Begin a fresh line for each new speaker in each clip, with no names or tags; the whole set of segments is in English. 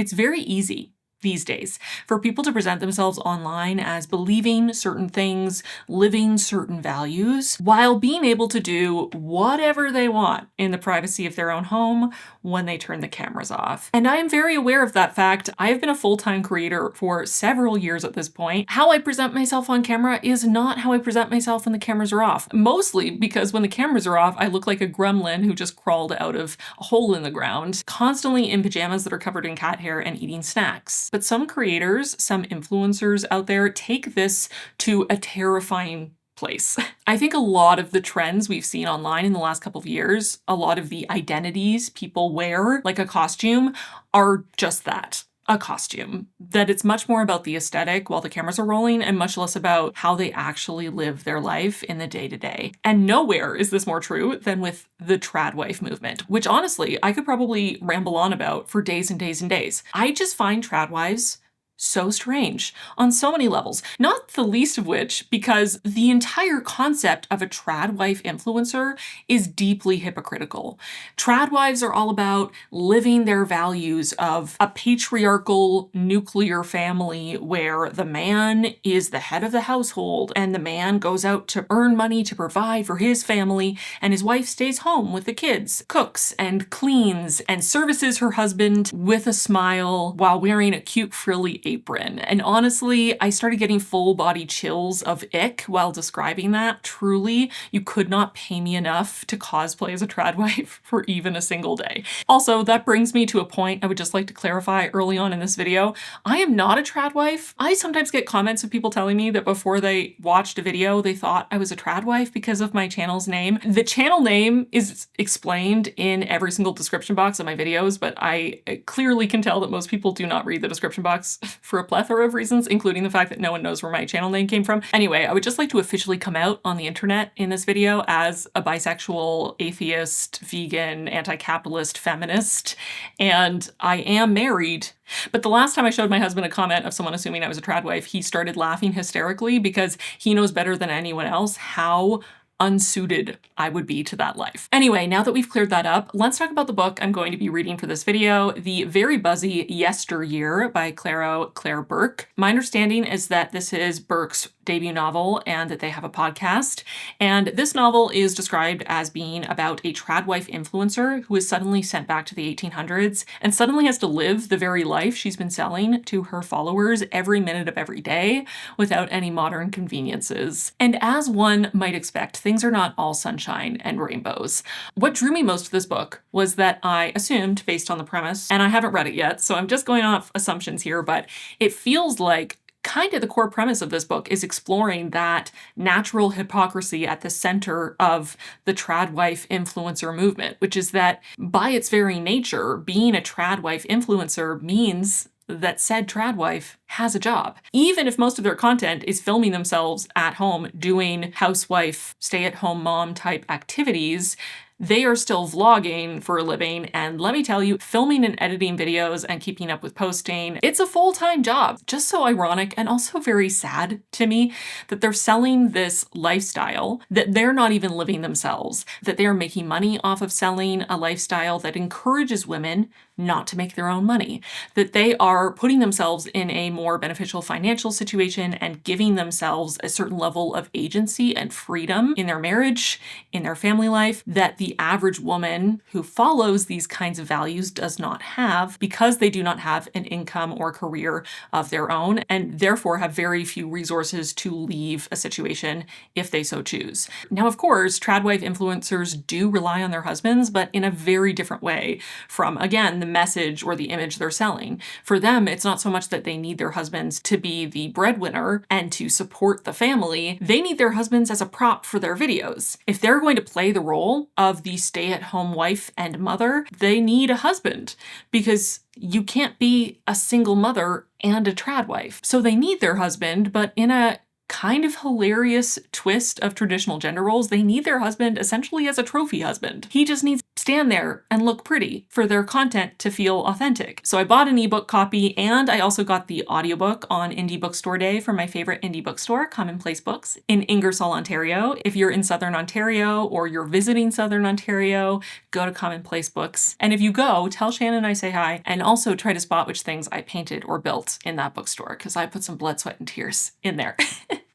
It's very easy these days for people to present themselves online as believing certain things, living certain values, while being able to do whatever they want in the privacy of their own home when they turn the cameras off. And I am very aware of that fact. I have been a full-time creator for several years at this point. How I present myself on camera is not how I present myself when the cameras are off. Mostly because when the cameras are off, I look like a gremlin who just crawled out of a hole in the ground, constantly in pajamas that are covered in cat hair and eating snacks. But some creators, some influencers out there take this to a terrifying place. I think a lot of the trends we've seen online in the last couple of years, a lot of the identities people wear like a costume, are just that. A costume. That it's much more about the aesthetic while the cameras are rolling and much less about how they actually live their life in the day-to-day. And nowhere is this more true than with the tradwife movement, which honestly, I could probably ramble on about for days and days and days. I just find tradwives so strange on so many levels, not the least of which because the entire concept of a tradwife influencer is deeply hypocritical. Tradwives are all about living their values of a patriarchal nuclear family where the man is the head of the household and the man goes out to earn money to provide for his family and his wife stays home with the kids, cooks and cleans and services her husband with a smile while wearing a cute frilly apron. And honestly, I started getting full body chills of ick while describing that. Truly, you could not pay me enough to cosplay as a tradwife for even a single day. Also, that brings me to a point I would just like to clarify early on in this video. I am not a tradwife. I sometimes get comments of people telling me that before they watched a video, they thought I was a tradwife because of my channel's name. The channel name is explained in every single description box of my videos, but I clearly can tell that most people do not read the description box for a plethora of reasons, including the fact that no one knows where my channel name came from. Anyway, I would just like to officially come out on the internet in this video as a bisexual, atheist, vegan, anti-capitalist feminist, and I am married. But the last time I showed my husband a comment of someone assuming I was a tradwife, he started laughing hysterically because he knows better than anyone else how unsuited I would be to that life. Anyway, now that we've cleared that up, let's talk about the book I'm going to be reading for this video, the very buzzy Yesteryear by Caro Claire Burke. My understanding is that this is Burke's debut novel and that they have a podcast. And this novel is described as being about a tradwife influencer who is suddenly sent back to the 1800s and suddenly has to live the very life she's been selling to her followers every minute of every day without any modern conveniences. And as one might expect, things are not all sunshine and rainbows. What drew me most to this book was that I assumed, based on the premise, and I haven't read it yet, so I'm just going off assumptions here, but it feels like kind of the core premise of this book is exploring that natural hypocrisy at the center of the tradwife influencer movement, which is that by its very nature, being a tradwife influencer means that said tradwife has a job. Even if most of their content is filming themselves at home doing housewife, stay-at-home mom type activities, they are still vlogging for a living, and let me tell you, filming and editing videos and keeping up with posting, it's a full-time job. Just so ironic and also very sad to me that they're selling this lifestyle that they're not even living themselves, that they are making money off of selling a lifestyle that encourages women not to make their own money, that they are putting themselves in a more beneficial financial situation and giving themselves a certain level of agency and freedom in their marriage, in their family life, that the average woman who follows these kinds of values does not have because they do not have an income or career of their own and therefore have very few resources to leave a situation if they so choose. Now, of course, tradwife influencers do rely on their husbands, but in a very different way from, again, the message or the image they're selling. For them, it's not so much that they need their husbands to be the breadwinner and to support the family. They need their husbands as a prop for their videos. If they're going to play the role of the stay-at-home wife and mother, they need a husband because you can't be a single mother and a tradwife. So they need their husband, but in a kind of hilarious twist of traditional gender roles, they need their husband essentially as a trophy husband. He just needs stand there and look pretty, for their content to feel authentic. So I bought an ebook copy, and I also got the audiobook on Indie Bookstore Day from my favorite indie bookstore, Commonplace Books, in Ingersoll, Ontario. If you're in Southern Ontario or you're visiting Southern Ontario, go to Commonplace Books. And if you go, tell Shannon I say hi, and also try to spot which things I painted or built in that bookstore, because I put some blood, sweat, and tears in there.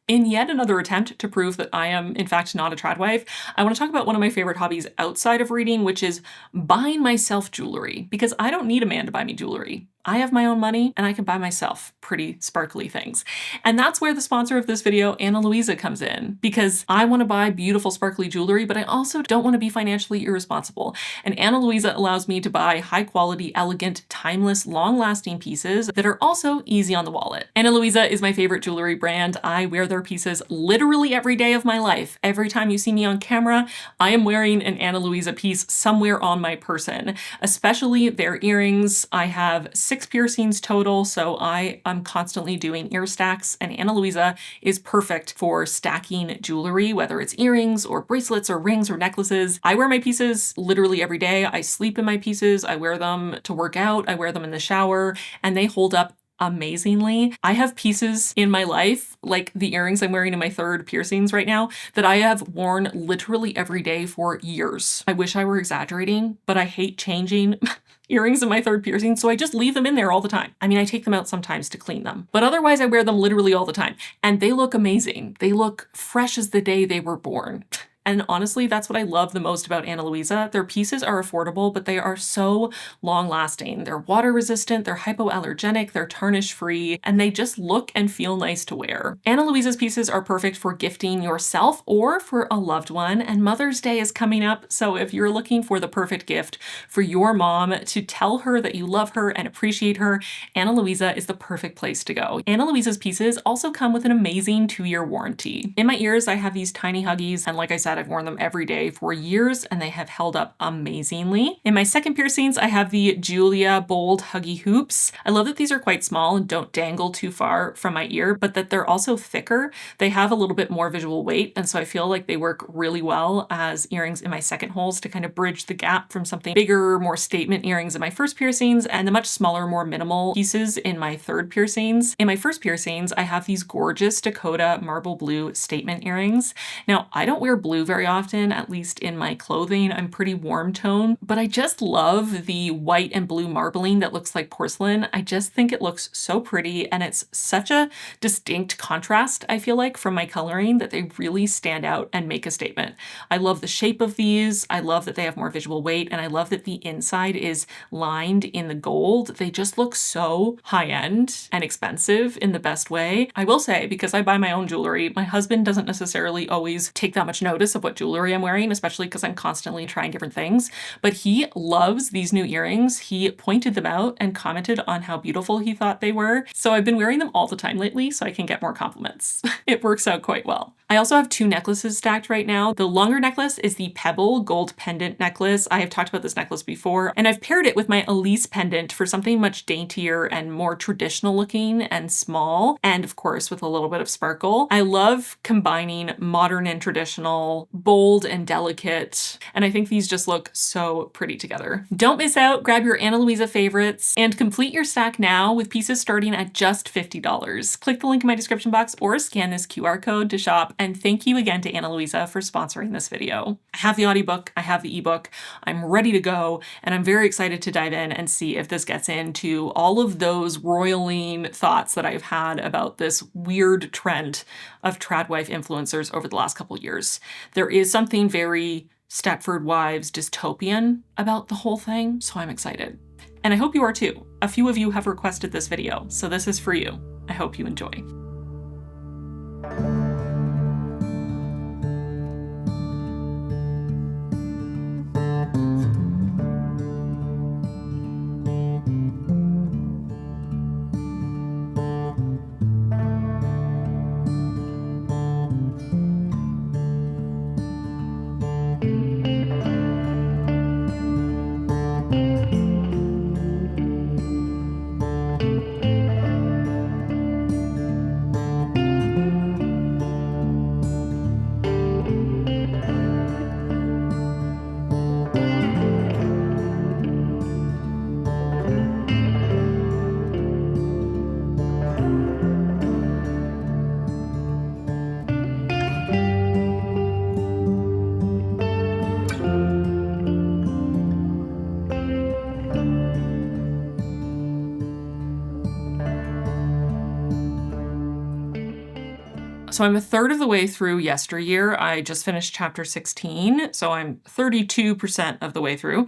In yet another attempt to prove that I am, in fact, not a tradwife, I want to talk about one of my favorite hobbies outside of reading, which is buying myself jewelry, because I don't need a man to buy me jewelry. I have my own money and I can buy myself pretty sparkly things. And that's where the sponsor of this video, Ana Luisa, comes in, because I want to buy beautiful sparkly jewelry, but I also don't want to be financially irresponsible. And Ana Luisa allows me to buy high quality, elegant, timeless, long lasting pieces that are also easy on the wallet. Ana Luisa is my favorite jewelry brand. I wear their pieces literally every day of my life. Every time you see me on camera, I am wearing an Ana Luisa piece somewhere on my person, especially their earrings. I have 6 piercings total, so I am constantly doing ear stacks, and Ana Luisa is perfect for stacking jewelry, whether it's earrings or bracelets or rings or necklaces. I wear my pieces literally every day. I sleep in my pieces. I wear them to work out. I wear them in the shower, and they hold up amazingly. I have pieces in my life, like the earrings I'm wearing in my 3rd piercings right now, that I have worn literally every day for years. I wish I were exaggerating, but I hate changing earrings in my 3rd piercing, so I just leave them in there all the time. I mean, I take them out sometimes to clean them, but otherwise I wear them literally all the time, and they look amazing. They look fresh as the day they were born. And honestly, that's what I love the most about Ana Luisa. Their pieces are affordable, but they are so long lasting. They're water resistant, they're hypoallergenic, they're tarnish free, and they just look and feel nice to wear. Ana Luisa's pieces are perfect for gifting yourself or for a loved one, and Mother's Day is coming up, so if you're looking for the perfect gift for your mom to tell her that you love her and appreciate her, Ana Luisa is the perfect place to go. Ana Luisa's pieces also come with an amazing 2-year warranty. In my ears, I have these tiny Huggies, and like I said, I've worn them every day for years and they have held up amazingly. In my 2nd piercings, I have the Julia Bold Huggy Hoops. I love that these are quite small and don't dangle too far from my ear, but that they're also thicker. They have a little bit more visual weight, and so I feel like they work really well as earrings in my 2nd holes to kind of bridge the gap from something bigger, more statement earrings in my 1st piercings and the much smaller, more minimal pieces in my 3rd piercings. In my 1st piercings, I have these gorgeous Dakota marble blue statement earrings. Now, I don't wear blue very often, at least in my clothing. I'm pretty warm tone, but I just love the white and blue marbling that looks like porcelain. I just think it looks so pretty, and it's such a distinct contrast, I feel like, from my coloring, that they really stand out and make a statement. I love the shape of these. I love that they have more visual weight, and I love that the inside is lined in the gold. They just look so high-end and expensive in the best way. I will say, because I buy my own jewelry, my husband doesn't necessarily always take that much notice of what jewelry I'm wearing, especially because I'm constantly trying different things, but he loves these new earrings. He pointed them out and commented on how beautiful he thought they were. So I've been wearing them all the time lately so I can get more compliments. It works out quite well. I also have 2 necklaces stacked right now. The longer necklace is the Pebble gold pendant necklace. I have talked about this necklace before, and I've paired it with my Elise pendant for something much daintier and more traditional looking and small, and of course with a little bit of sparkle. I love combining modern and traditional, bold and delicate, and I think these just look so pretty together. Don't miss out, grab your Ana Luisa favorites and complete your stack now with pieces starting at just $50. Click the link in my description box or scan this QR code to shop, and thank you again to Ana Luisa for sponsoring this video. I have the audiobook, I have the ebook, I'm ready to go, and I'm very excited to dive in and see if this gets into all of those roiling thoughts that I've had about this weird trend of tradwife influencers over the last couple years. There is something very Stepford Wives dystopian about the whole thing, so I'm excited. And I hope you are too. A few of you have requested this video, so this is for you. I hope you enjoy. So I'm a third of the way through Yesteryear. I just finished chapter 16, so I'm 32% of the way through.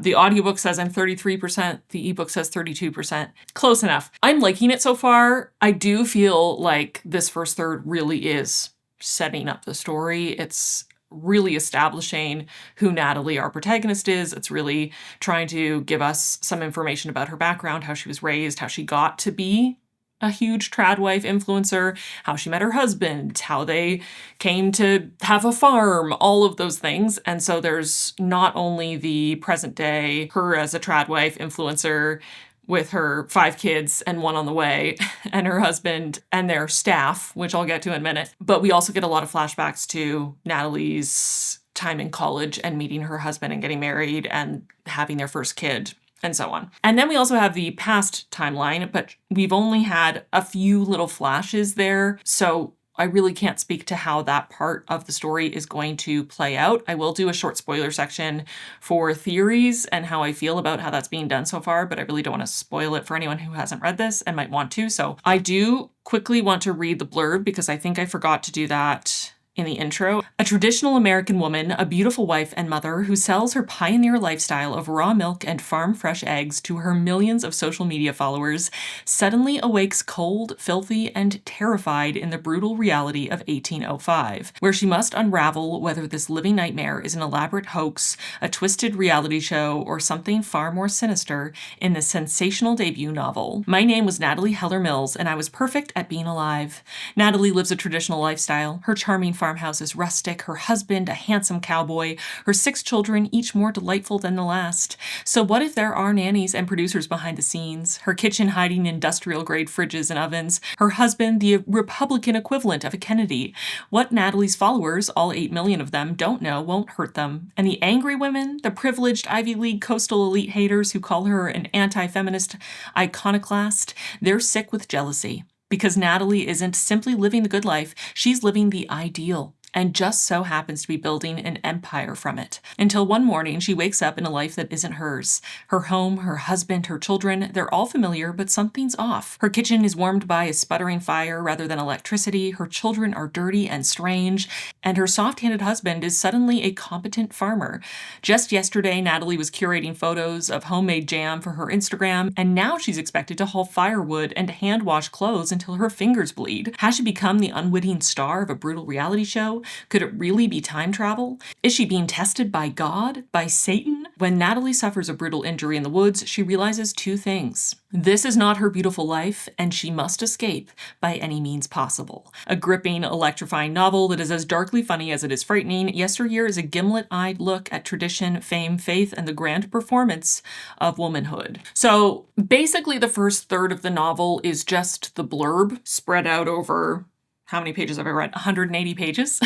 The audiobook says I'm 33%. The ebook says 32%. Close enough. I'm liking it so far. I do feel like this first third really is setting up the story. It's really establishing who Natalie, our protagonist, is. It's really trying to give us some information about her background, how she was raised, how she got to be a huge tradwife influencer, how she met her husband, how they came to have a farm, all of those things. And so there's not only the present day, her as a tradwife influencer with her 5 kids and 1 on the way, and her husband and their staff, which I'll get to in a minute. But we also get a lot of flashbacks to Natalie's time in college and meeting her husband and getting married and having their first kid, and so on. And then we also have the past timeline, but we've only had a few little flashes there, so I really can't speak to how that part of the story is going to play out. I will do a short spoiler section for theories and how I feel about how that's being done so far, but I really don't want to spoil it for anyone who hasn't read this and might want to. So I do quickly want to read the blurb because I think I forgot to do that in the intro. A traditional American woman, a beautiful wife and mother who sells her pioneer lifestyle of raw milk and farm fresh eggs to her millions of social media followers, suddenly awakes cold, filthy, and terrified in the brutal reality of 1805, where she must unravel whether this living nightmare is an elaborate hoax, a twisted reality show, or something far more sinister in this sensational debut novel. My name was Natalie Heller Mills, and I was perfect at being alive. Natalie lives a traditional lifestyle. Her charming farmhouse is rustic, her husband a handsome cowboy, her 6 children, each more delightful than the last. So what if there are nannies and producers behind the scenes? Her kitchen hiding industrial-grade fridges and ovens, her husband the Republican equivalent of a Kennedy. What Natalie's followers, all 8 million of them, don't know won't hurt them. And the angry women, the privileged Ivy League coastal elite haters who call her an anti-feminist iconoclast, they're sick with jealousy. Because Natalie isn't simply living the good life, she's living the ideal, and just so happens to be building an empire from it. Until one morning, she wakes up in a life that isn't hers. Her home, her husband, her children, they're all familiar, but something's off. Her kitchen is warmed by a sputtering fire rather than electricity, her children are dirty and strange, and her soft-handed husband is suddenly a competent farmer. Just yesterday, Natalie was curating photos of homemade jam for her Instagram, and now she's expected to haul firewood and hand-wash clothes until her fingers bleed. Has she become the unwitting star of a brutal reality show? Could it really be time travel? Is she being tested by God? By Satan? When Natalie suffers a brutal injury in the woods, she realizes 2 things. This is not her beautiful life, and she must escape by any means possible. A gripping, electrifying novel that is as darkly funny as it is frightening, Yesteryear is a gimlet-eyed look at tradition, fame, faith, and the grand performance of womanhood. So basically the first third of the novel is just the blurb spread out over how many pages have I read? 180 pages.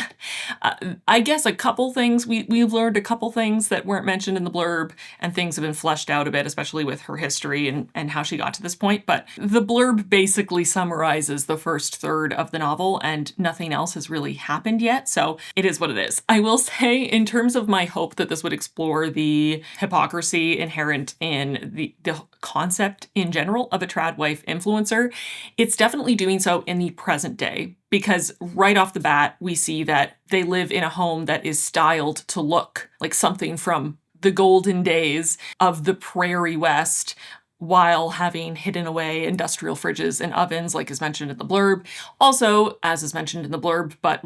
I guess a couple things, we've learned a couple things that weren't mentioned in the blurb, and things have been fleshed out a bit, especially with her history and how she got to this point. But the blurb basically summarizes the first third of the novel, and nothing else has really happened yet. So it is what it is. I will say, in terms of my hope that this would explore the hypocrisy inherent in the concept in general of a tradwife influencer, it's definitely doing so in the present day. Because right off the bat, we see that they live in a home that is styled to look like something from the golden days of the Prairie West, while having hidden away industrial fridges and ovens, like is mentioned in the blurb. Also, as is mentioned in the blurb, but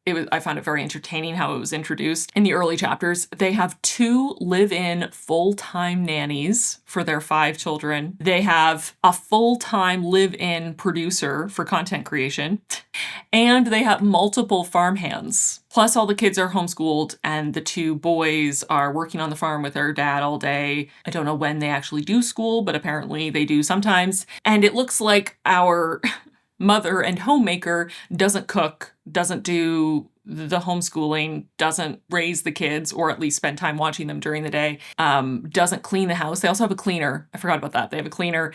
I found it very entertaining how it was introduced in the early chapters. They have 2 live-in full-time nannies for their 5 children. They have a full-time live-in producer for content creation. And they have multiple farmhands. Plus all the kids are homeschooled, and the 2 boys are working on the farm with their dad all day. I don't know when they actually do school, but apparently they do sometimes. And it looks like our mother and homemaker doesn't cook, doesn't do the homeschooling, doesn't raise the kids, or at least spend time watching them during the day, doesn't clean the house. They also have a cleaner. I forgot about that. They have a cleaner.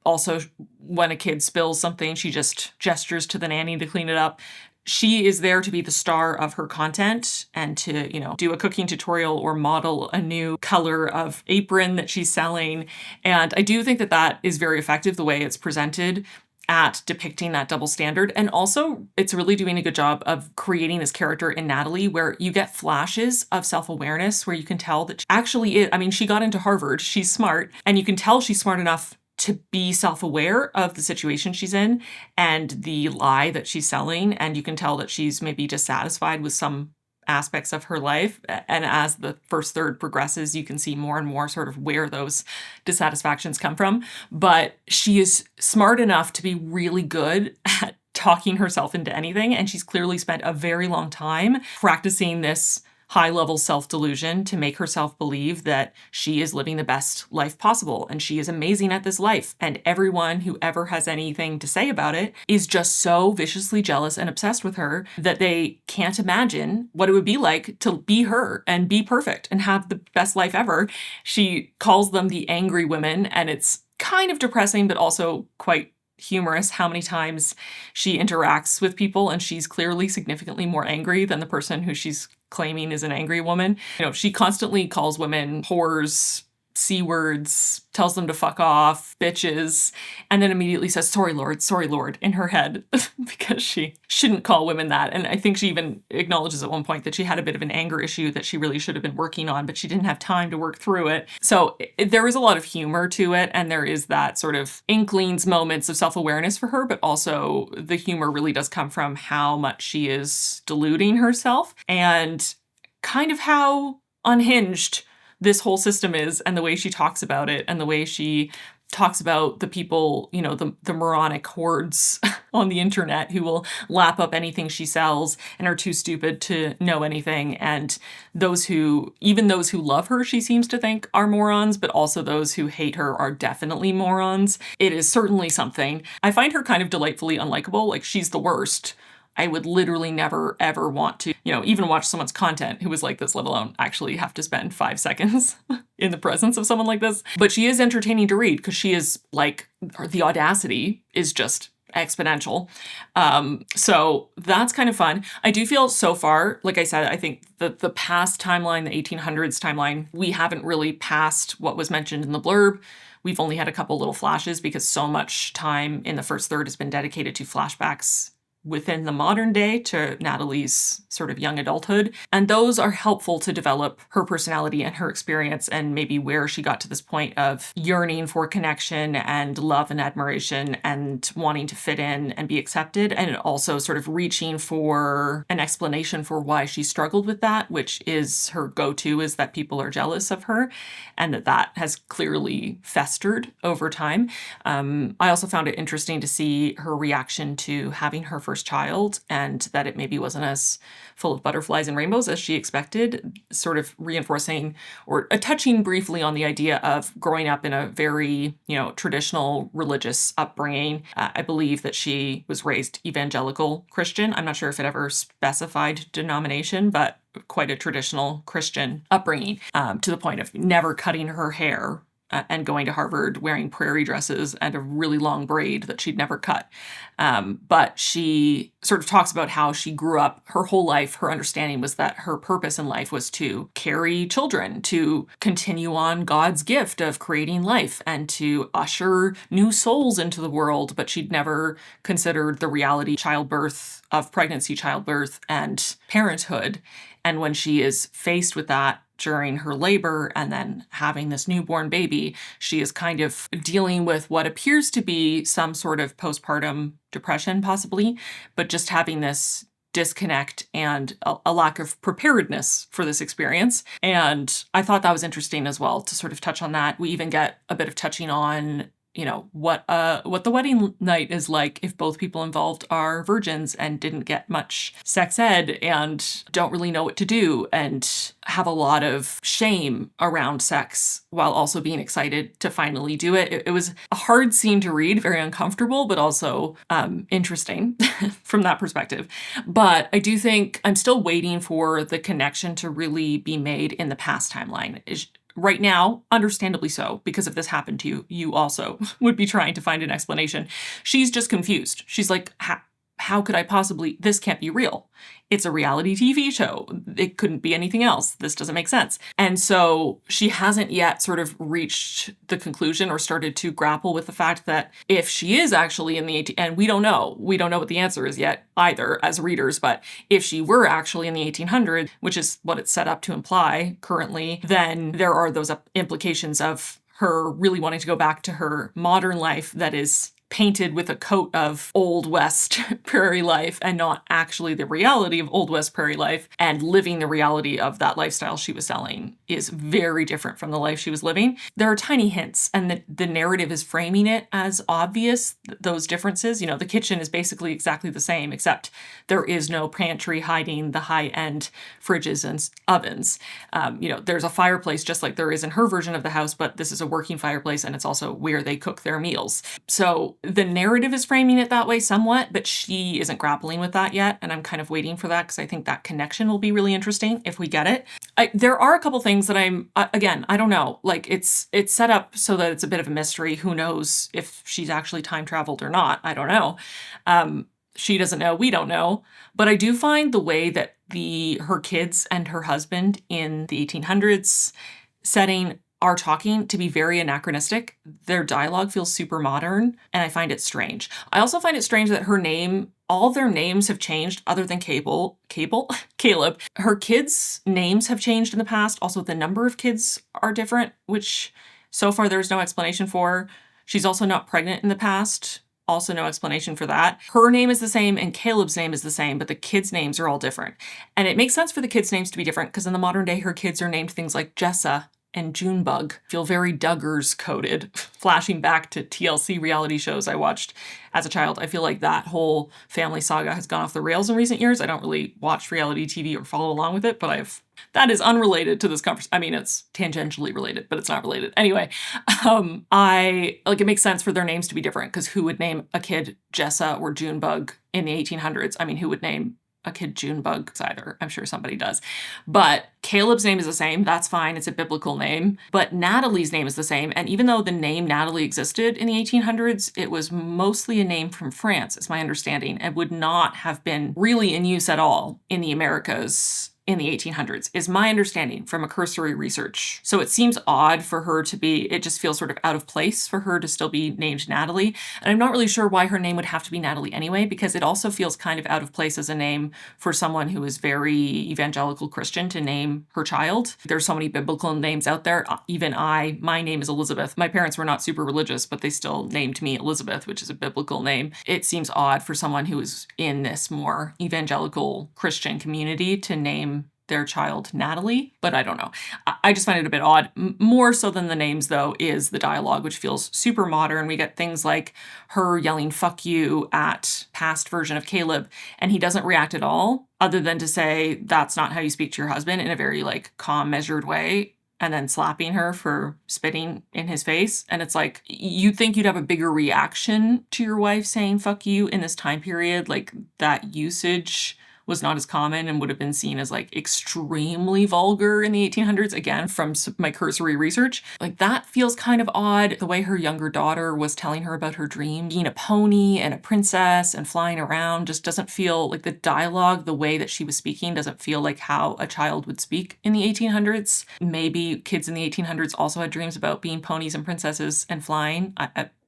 Also, when a kid spills something, she just gestures to the nanny to clean it up. She is there to be the star of her content and to, do a cooking tutorial or model a new color of apron that she's selling. And I do think that that is very effective, the way it's presented. at depicting that double standard. And also, it's really doing a good job of creating this character in Natalie where you get flashes of self-awareness where you can tell that she actually is, I mean, she got into Harvard, she's smart, and you can tell she's smart enough to be self-aware of the situation she's in and the lie that she's selling. And you can tell that she's maybe dissatisfied with some aspects of her life. And as the first third progresses, you can see more and more sort of where those dissatisfactions come from. But she is smart enough to be really good at talking herself into anything. And she's clearly spent a very long time practicing this high-level self-delusion to make herself believe that she is living the best life possible and she is amazing at this life. And everyone who ever has anything to say about it is just so viciously jealous and obsessed with her that they can't imagine what it would be like to be her and be perfect and have the best life ever. She calls them the angry women, and it's kind of depressing, but also quite humorous how many times she interacts with people and she's clearly significantly more angry than the person who she's claiming is an angry woman. She constantly calls women whores, C words, tells them to fuck off, bitches, and then immediately says, sorry, Lord, in her head, because she shouldn't call women that. And I think she even acknowledges at one point that she had a bit of an anger issue that she really should have been working on, but she didn't have time to work through it. So there is a lot of humor to it, and there is that sort of inklings, moments of self-awareness for her, but also the humor really does come from how much she is deluding herself and kind of how unhinged this whole system is, and the way she talks about it, and the way she talks about the people, the moronic hordes on the internet who will lap up anything she sells and are too stupid to know anything. And even those who love her, she seems to think are morons, but also those who hate her are definitely morons. It is certainly something. I find her kind of delightfully unlikable. Like, she's the worst. I would literally never, ever want to, even watch someone's content who was like this, let alone actually have to spend 5 seconds in the presence of someone like this. But she is entertaining to read because she is like, the audacity is just exponential. So that's kind of fun. I do feel so far, like I said, I think that the past timeline, the 1800s timeline, we haven't really passed what was mentioned in the blurb. We've only had a couple little flashes because so much time in the first third has been dedicated to flashbacks within the modern day to Natalie's sort of young adulthood. And those are helpful to develop her personality and her experience and maybe where she got to this point of yearning for connection and love and admiration and wanting to fit in and be accepted. And also sort of reaching for an explanation for why she struggled with that, which is her go-to is that people are jealous of her and that has clearly festered over time. I also found it interesting to see her reaction to having her first child and that it maybe wasn't as full of butterflies and rainbows as she expected, sort of reinforcing or touching briefly on the idea of growing up in a very, traditional religious upbringing. I believe that she was raised evangelical Christian. I'm not sure if it ever specified denomination, but quite a traditional Christian upbringing, to the point of never cutting her hair and going to Harvard wearing prairie dresses and a really long braid that she'd never cut. But she sort of talks about how she grew up her whole life. Her understanding was that her purpose in life was to carry children, to continue on God's gift of creating life and to usher new souls into the world. But she'd never considered the reality of pregnancy, childbirth, and parenthood. And when she is faced with that during her labor and then having this newborn baby, she is kind of dealing with what appears to be some sort of postpartum depression, possibly, but just having this disconnect and a lack of preparedness for this experience. And I thought that was interesting as well to sort of touch on that. We even get a bit of touching on what the wedding night is like if both people involved are virgins and didn't get much sex ed and don't really know what to do and have a lot of shame around sex while also being excited to finally do it. It was a hard scene to read, very uncomfortable, but also interesting from that perspective. But I do think I'm still waiting for the connection to really be made in the past timeline. Right now, understandably so, because if this happened to you, you also would be trying to find an explanation. She's just confused. She's like, how could I possibly, this can't be real. It's a reality TV show. It couldn't be anything else. This doesn't make sense. And so she hasn't yet sort of reached the conclusion or started to grapple with the fact that if she is actually in the 18, and we don't know what the answer is yet either as readers, but if she were actually in the 1800s, which is what it's set up to imply currently, then there are those implications of her really wanting to go back to her modern life that is painted with a coat of Old West prairie life and not actually the reality of Old West prairie life, and living the reality of that lifestyle she was selling is very different from the life she was living. There are tiny hints, and the narrative is framing it as obvious, those differences. The kitchen is basically exactly the same, except there is no pantry hiding the high-end fridges and ovens. There's a fireplace just like there is in her version of the house, but this is a working fireplace, and it's also where they cook their meals. So the narrative is framing it that way somewhat, but she isn't grappling with that yet. And I'm kind of waiting for that because I think that connection will be really interesting if we get it. There are a couple things that I don't know. Like it's set up so that it's a bit of a mystery. Who knows if she's actually time traveled or not? I don't know. She doesn't know. We don't know. But I do find the way that her kids and her husband in the 1800s setting are talking to be very anachronistic. Their dialogue feels super modern, and I find it strange. I also find it strange that all their names have changed other than Caleb. Her kids' names have changed in the past. Also, the number of kids are different, which so far there's no explanation for. She's also not pregnant in the past. Also no explanation for that. Her name is the same and Caleb's name is the same, but the kids' names are all different. And it makes sense for the kids' names to be different because in the modern day, her kids are named things like Jessa and Junebug. Feel very Duggars coded. Flashing back to TLC reality shows I watched as a child, I feel like that whole family saga has gone off the rails in recent years. I don't really watch reality TV or follow along with it, but that is unrelated to this conversation. I mean, it's tangentially related, but it's not related. Anyway, it makes sense for their names to be different because who would name a kid Jessa or Junebug in the 1800s? I mean, who would name a kid Junebug either? I'm sure somebody does. But Caleb's name is the same. That's fine. It's a biblical name. But Natalie's name is the same. And even though the name Natalie existed in the 1800s, it was mostly a name from France, is my understanding, and would not have been really in use at all in the Americas in the 1800s, is my understanding from a cursory research. So it seems odd for her it just feels sort of out of place for her to still be named Natalie. And I'm not really sure why her name would have to be Natalie anyway, because it also feels kind of out of place as a name for someone who is very evangelical Christian to name her child. There's so many biblical names out there. Even my name is Elizabeth. My parents were not super religious, but they still named me Elizabeth, which is a biblical name. It seems odd for someone who is in this more evangelical Christian community to name their child Natalie, but I don't know. I just find it a bit odd. More so than the names, though, is the dialogue, which feels super modern. We get things like her yelling "fuck you" at past version of Caleb, and he doesn't react at all, other than to say, "That's not how you speak to your husband," in a very calm, measured way, and then slapping her for spitting in his face. And it's like, you'd think you'd have a bigger reaction to your wife saying "fuck you" in this time period. That usage was not as common and would have been seen as extremely vulgar in the 1800s, again, from my cursory research. That feels kind of odd. The way her younger daughter was telling her about her dream, being a pony and a princess and flying around, just doesn't feel like the dialogue, the way that she was speaking doesn't feel like how a child would speak in the 1800s. Maybe kids in the 1800s also had dreams about being ponies and princesses and flying.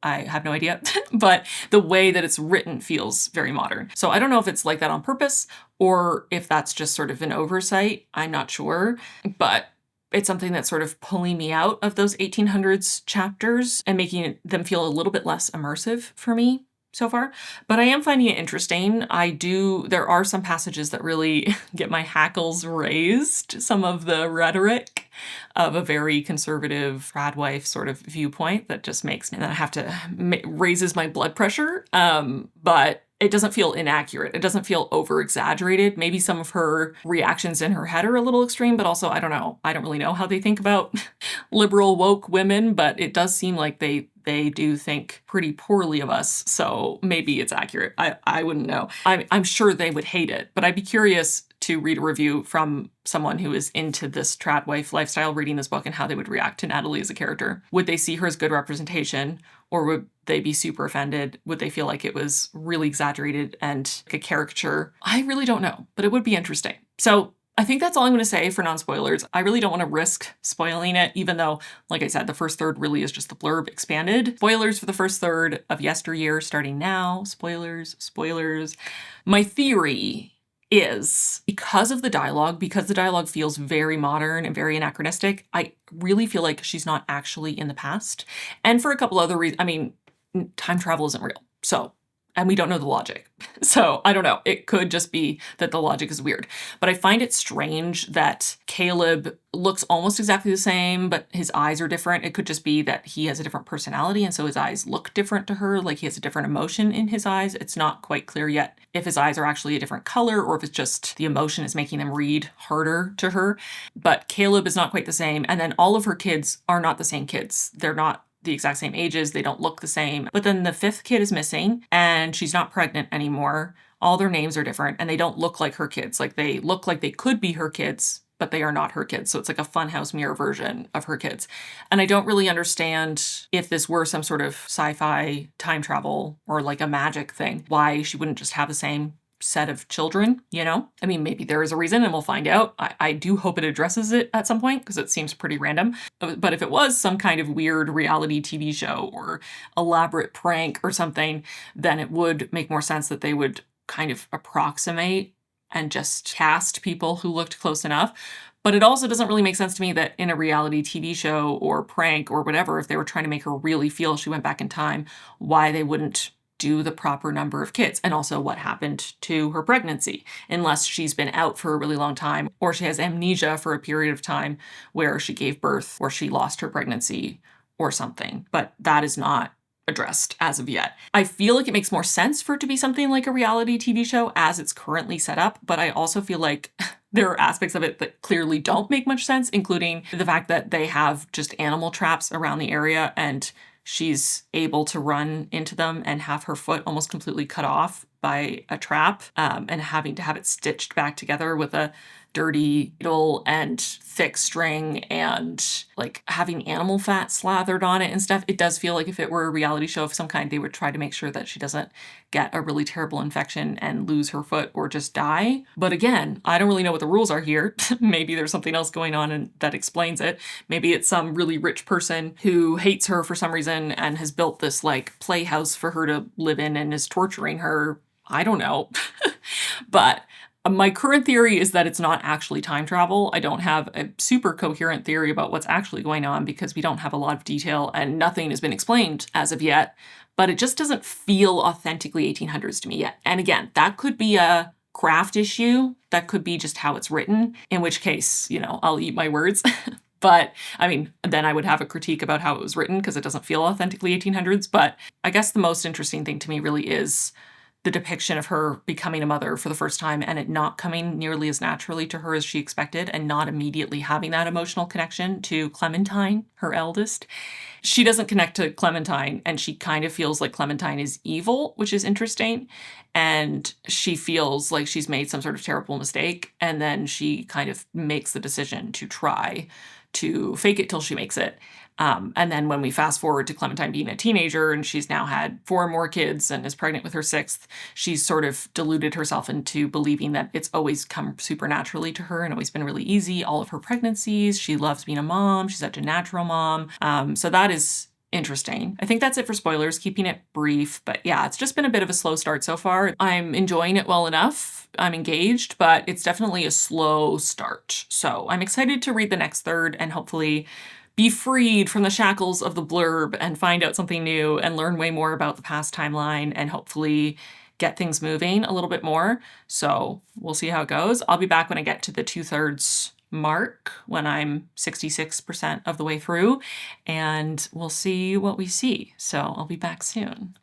I have no idea, but the way that it's written feels very modern. So I don't know if it's like that on purpose or if that's just sort of an oversight. I'm not sure, but it's something that's sort of pulling me out of those 1800s chapters and making them feel a little bit less immersive for me so far. But I am finding it interesting. There are some passages that really get my hackles raised. Some of the rhetoric of a very conservative tradwife sort of viewpoint that just makes, and then I have to, raises my blood pressure. But it doesn't feel inaccurate. It doesn't feel over-exaggerated. Maybe some of her reactions in her head are a little extreme, but also, I don't know. I don't really know how they think about liberal woke women, but it does seem like they they do think pretty poorly of us. So maybe it's accurate. I wouldn't know. I'm sure they would hate it, but I'd be curious to read a review from someone who is into this tradwife lifestyle reading this book and how they would react to Natalie as a character. Would they see her as good representation, or would they be super offended? Would they feel like it was really exaggerated and like a caricature? I really don't know, but it would be interesting. So I think that's all I'm going to say for non-spoilers. I really don't want to risk spoiling it, even though, like I said, the first third really is just the blurb expanded. Spoilers for the first third of Yesteryear starting now. Spoilers, spoilers. My theory is because of the dialogue, because the dialogue feels very modern and very anachronistic, I really feel like she's not actually in the past. And for a couple other reasons, I mean, time travel isn't real. So, and we don't know the logic. So I don't know. It could just be that the logic is weird. But I find it strange that Caleb looks almost exactly the same, but his eyes are different. It could just be that he has a different personality, and so his eyes look different to her, like he has a different emotion in his eyes. It's not quite clear yet if his eyes are actually a different color or if it's just the emotion is making them read harder to her. But Caleb is not quite the same. And then all of her kids are not the same kids. They're not the exact same ages. They don't look the same. But then the fifth kid is missing and she's not pregnant anymore. All their names are different and they don't look like her kids. Like they look like they could be her kids, but they are not her kids. So it's like a funhouse mirror version of her kids. And I don't really understand if this were some sort of sci-fi time travel or like a magic thing, why she wouldn't just have the same set of children, you know? I mean, maybe there is a reason and we'll find out. I do hope it addresses it at some point because it seems pretty random. But if it was some kind of weird reality TV show or elaborate prank or something, then it would make more sense that they would kind of approximate and just cast people who looked close enough. But it also doesn't really make sense to me that in a reality TV show or prank or whatever, if they were trying to make her really feel she went back in time, why they wouldn't do the proper number of kids, and also what happened to her pregnancy, unless she's been out for a really long time or she has amnesia for a period of time where she gave birth or she lost her pregnancy or something. But that is not addressed as of yet. I feel like it makes more sense for it to be something like a reality TV show as it's currently set up, but I also feel like there are aspects of it that clearly don't make much sense, including the fact that they have just animal traps around the area and she's able to run into them and have her foot almost completely cut off by a trap, and having to have it stitched back together with a dirty needle and thick string and like having animal fat slathered on it and stuff. It does feel like if it were a reality show of some kind, they would try to make sure that she doesn't get a really terrible infection and lose her foot or just die. But again, I don't really know what the rules are here. Maybe there's something else going on and that explains it. Maybe it's some really rich person who hates her for some reason and has built this like playhouse for her to live in and is torturing her. I don't know. But my current theory is that it's not actually time travel. I don't have a super coherent theory about what's actually going on because we don't have a lot of detail and nothing has been explained as of yet. But it just doesn't feel authentically 1800s to me yet. And again, that could be a craft issue. That could be just how it's written, in which case, you know, I'll eat my words. But I mean, then I would have a critique about how it was written because it doesn't feel authentically 1800s. But I guess the most interesting thing to me really is the depiction of her becoming a mother for the first time and it not coming nearly as naturally to her as she expected and not immediately having that emotional connection to Clementine, her eldest. She doesn't connect to Clementine and she kind of feels like Clementine is evil, which is interesting. And she feels like she's made some sort of terrible mistake. And then she kind of makes the decision to try to fake it till she makes it. And then when we fast forward to Clementine being a teenager and she's now had 4 more kids and is pregnant with her 6th, she's sort of deluded herself into believing that it's always come supernaturally to her and always been really easy. All of her pregnancies, she loves being a mom. She's such a natural mom. So that is interesting. I think that's it for spoilers, keeping it brief. But yeah, it's just been a bit of a slow start so far. I'm enjoying it well enough. I'm engaged, but it's definitely a slow start. So I'm excited to read the next third and hopefully be freed from the shackles of the blurb and find out something new and learn way more about the past timeline and hopefully get things moving a little bit more. So we'll see how it goes. I'll be back when I get to the 2/3 mark, when I'm 66% of the way through, and we'll see what we see. So I'll be back soon.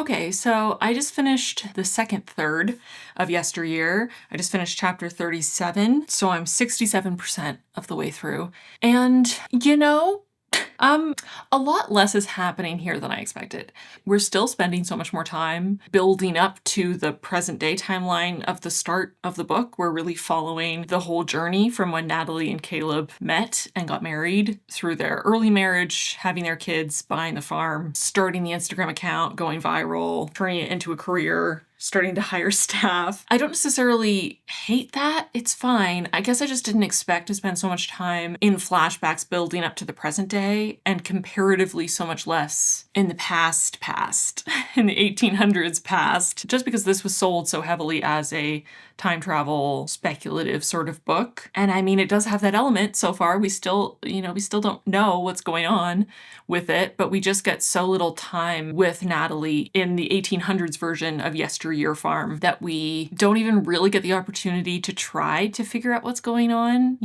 Okay, so I just finished the second third of Yesteryear. I just finished chapter 37, so I'm 67% of the way through. And, a lot less is happening here than I expected. We're still spending so much more time building up to the present day timeline of the start of the book. We're really following the whole journey from when Natalie and Caleb met and got married, through their early marriage, having their kids, buying the farm, starting the Instagram account, going viral, turning it into a career, starting to hire staff. I don't necessarily hate that. It's fine. I guess I just didn't expect to spend so much time in flashbacks building up to the present day, and comparatively so much less in the past, in the 1800s past, just because this was sold so heavily as a time travel speculative sort of book. And I mean, it does have that element so far. We still don't know what's going on with it, but we just get so little time with Natalie in the 1800s version of Yesteryear Farm that we don't even really get the opportunity to try to figure out what's going on,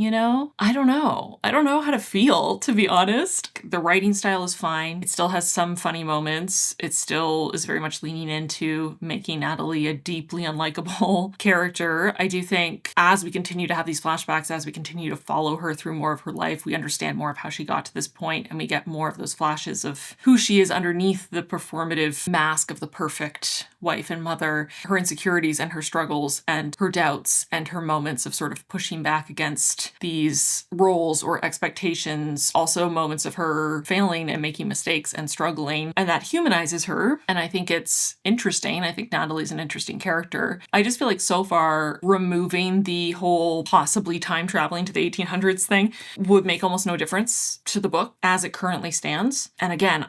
I don't know. I don't know how to feel, to be honest. The writing style is fine. It still has some funny moments. It still is very much leaning into making Natalie a deeply unlikable character. I do think as we continue to have these flashbacks, as we continue to follow her through more of her life, we understand more of how she got to this point, and we get more of those flashes of who she is underneath the performative mask of the perfect wife and mother, her insecurities and her struggles and her doubts and her moments of sort of pushing back against these roles or expectations, also moments of her failing and making mistakes and struggling, and that humanizes her. And I think it's interesting. I think Natalie's an interesting character. I just feel like so far removing the whole possibly time traveling to the 1800s thing would make almost no difference to the book as it currently stands. And again,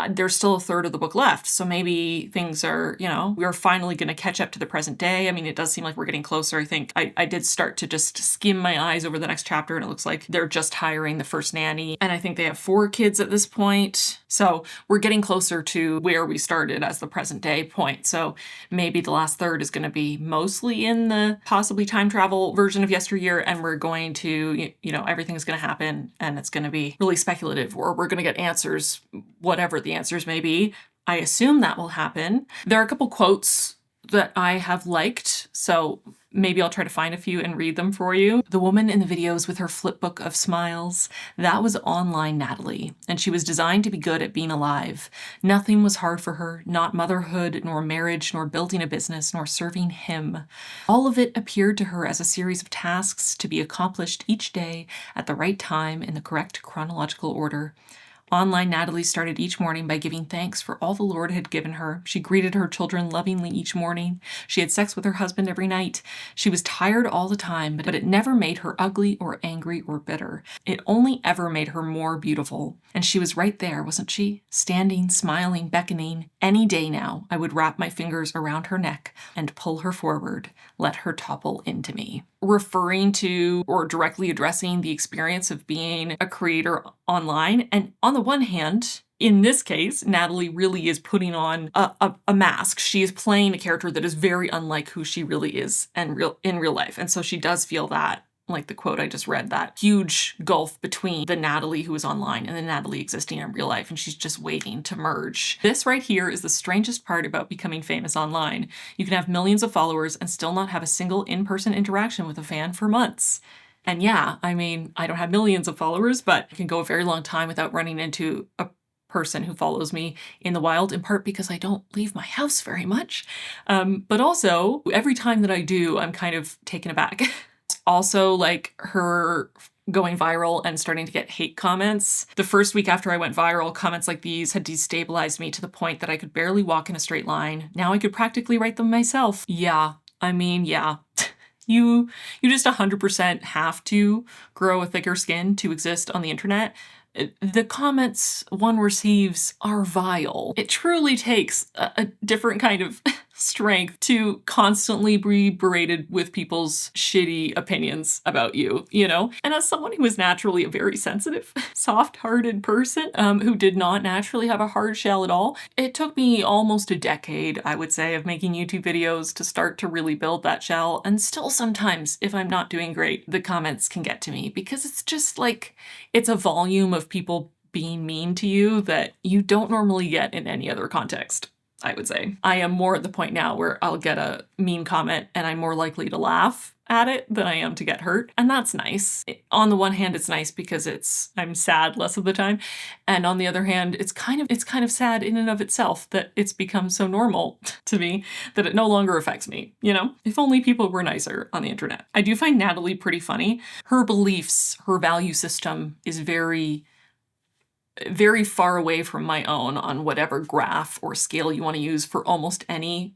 there's still a third of the book left, so maybe things are, we're finally going to catch up to the present day. I mean, it does seem like we're getting closer. I think I did start to just skim my eyes over the next chapter, and it looks like they're just hiring the first nanny, and I think they have 4 kids at this point. So we're getting closer to where we started as the present day point. So maybe the last third is going to be mostly in the possibly time travel version of Yesteryear, and we're going to, everything's going to happen and it's going to be really speculative, or we're going to get answers, whatever the answers may be. I assume that will happen. There are a couple quotes that I have liked, so maybe I'll try to find a few and read them for you. The woman in the videos with her flip book of smiles, that was online Natalie, and she was designed to be good at being alive. Nothing was hard for her, not motherhood, nor marriage, nor building a business, nor serving him. All of it appeared to her as a series of tasks to be accomplished each day at the right time in the correct chronological order. Online Natalie started each morning by giving thanks for all the Lord had given her. She greeted her children lovingly each morning. She had sex with her husband every night. She was tired all the time, but it never made her ugly or angry or bitter. It only ever made her more beautiful. And she was right there, wasn't she? Standing, smiling, beckoning. Any day now, I would wrap my fingers around her neck and pull her forward, let her topple into me. Referring to or directly addressing the experience of being a creator online. And on the one hand, in this case, Natalie really is putting on a mask. She is playing a character that is very unlike who she really is in real life. And so she does feel that, like the quote I just read, that huge gulf between the Natalie who is online and the Natalie existing in real life, and she's just waiting to merge. This right here is the strangest part about becoming famous online. You can have millions of followers and still not have a single in-person interaction with a fan for months. And yeah, I mean, I don't have millions of followers, but I can go a very long time without running into a person who follows me in the wild, in part because I don't leave my house very much. But also, every time that I do, I'm kind of taken aback. Also, like her going viral and starting to get hate comments. The first week after I went viral, comments like these had destabilized me to the point that I could barely walk in a straight line. Now I could practically write them myself. Yeah. You just 100% have to grow a thicker skin to exist on the internet. The comments one receives are vile. It truly takes a different kind of strength to constantly be berated with people's shitty opinions about you, And as someone who is naturally a very sensitive, soft-hearted person, who did not naturally have a hard shell at all, it took me almost a decade, I would say, of making YouTube videos to start to really build that shell. And still sometimes, if I'm not doing great, the comments can get to me, because it's just like, it's a volume of people being mean to you that you don't normally get in any other context. I would say. I am more at the point now where I'll get a mean comment and I'm more likely to laugh at it than I am to get hurt. And that's nice. On the one hand, it's nice because I'm sad less of the time. And on the other hand, it's kind of sad in and of itself that it's become so normal to me that it no longer affects me, you know? If only people were nicer on the internet. I do find Natalie pretty funny. Her beliefs, her value system is very far away from my own on whatever graph or scale you want to use for almost anything.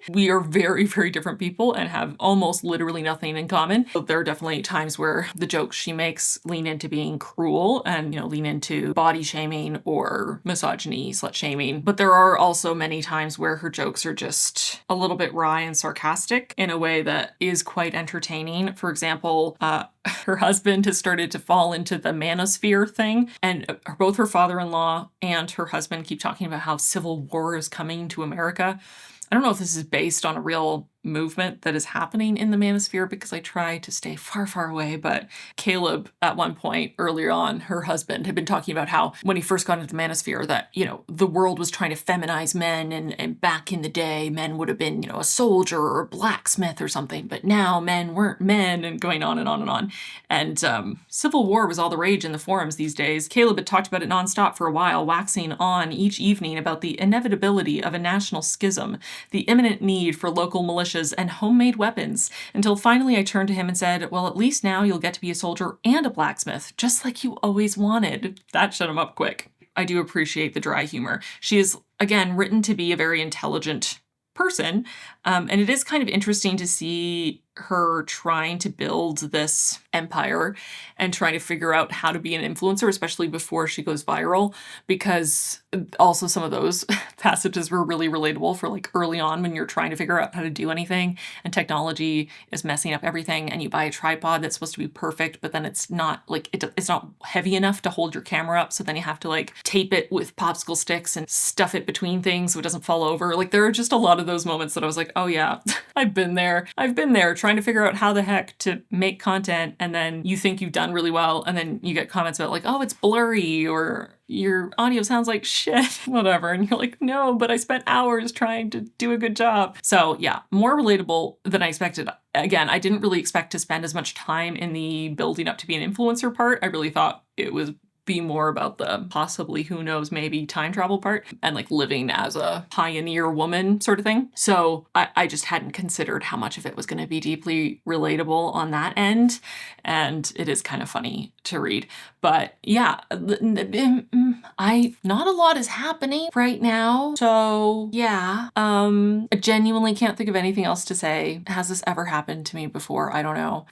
We are very, very different people and have almost literally nothing in common. There are definitely times where the jokes she makes lean into being cruel and, you know, lean into body shaming or misogyny, slut shaming. But there are also many times where her jokes are just a little bit wry and sarcastic in a way that is quite entertaining. For example, her husband has started to fall into the manosphere thing, and both her father-in-law and her husband keep talking about how civil war is coming to America. I don't know if this is based on a real movement that is happening in the manosphere because I try to stay far, far away, but Caleb at one point earlier on, her husband had been talking about how when he first got into the manosphere that, you know, the world was trying to feminize men and back in the day, men would have been, you know, a soldier or a blacksmith or something, but now men weren't men and going on and on and on. And civil war was all the rage in the forums these days. Caleb had talked about it nonstop for a while, waxing on each evening about the inevitability of a national schism, the imminent need for local militias and homemade weapons, until finally I turned to him and said, well, at least now you'll get to be a soldier and a blacksmith, just like you always wanted. That shut him up quick. I do appreciate the dry humor. She is, again, written to be a very intelligent person, and it is kind of interesting to see her trying to build this empire and trying to figure out how to be an influencer, especially before she goes viral, because also some of those passages were really relatable for like early on when you're trying to figure out how to do anything and technology is messing up everything and you buy a tripod that's supposed to be perfect, but then it's not like, it's not heavy enough to hold your camera up. So then you have to like tape it with popsicle sticks and stuff it between things so it doesn't fall over. Like there are just a lot of those moments that I was like, oh yeah, I've been there trying to figure out how the heck to make content, and then you think you've done really well, and then you get comments about like, oh, it's blurry, or your audio sounds like shit, whatever, and you're like, no, but I spent hours trying to do a good job. So yeah, more relatable than I expected. Again, I didn't really expect to spend as much time in the building up to be an influencer part. I really thought it was be more about the possibly, who knows, maybe time travel part and like living as a pioneer woman sort of thing. So I just hadn't considered how much of it was going to be deeply relatable on that end. And it is kind of funny to read. But yeah, not a lot is happening right now. So yeah, I genuinely can't think of anything else to say. Has this ever happened to me before? I don't know.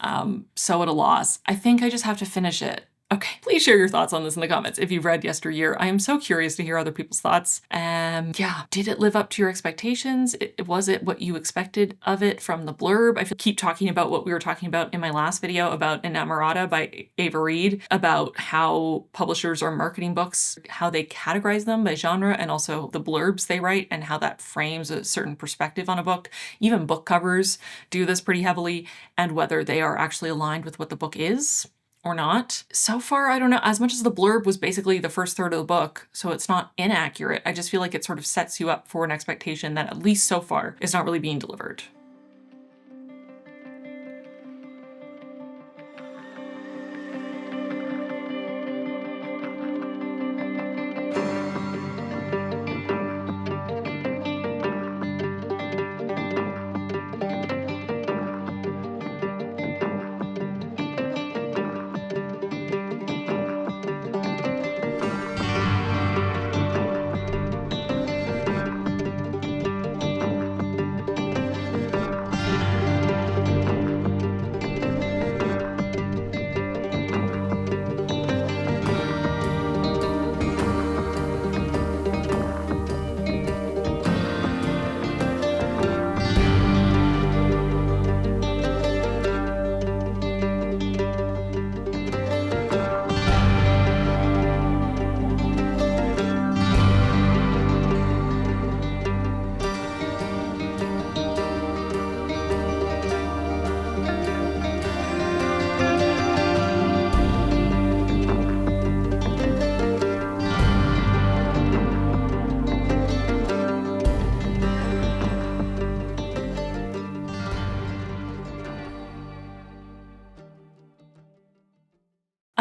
So at a loss. I think I just have to finish it. Okay, please share your thoughts on this in the comments if you've read Yesteryear. I am so curious to hear other people's thoughts. Yeah, did it live up to your expectations? Was it what you expected of it from the blurb? I keep talking about what we were talking about in my last video about Inamorata by Ava Reed, about how publishers are marketing books, how they categorize them by genre, and also the blurbs they write and how that frames a certain perspective on a book. Even book covers do this pretty heavily, and whether they are actually aligned with what the book is or not. So far, I don't know, as much as the blurb was basically the first third of the book, so it's not inaccurate, I just feel like it sort of sets you up for an expectation that at least so far is not really being delivered.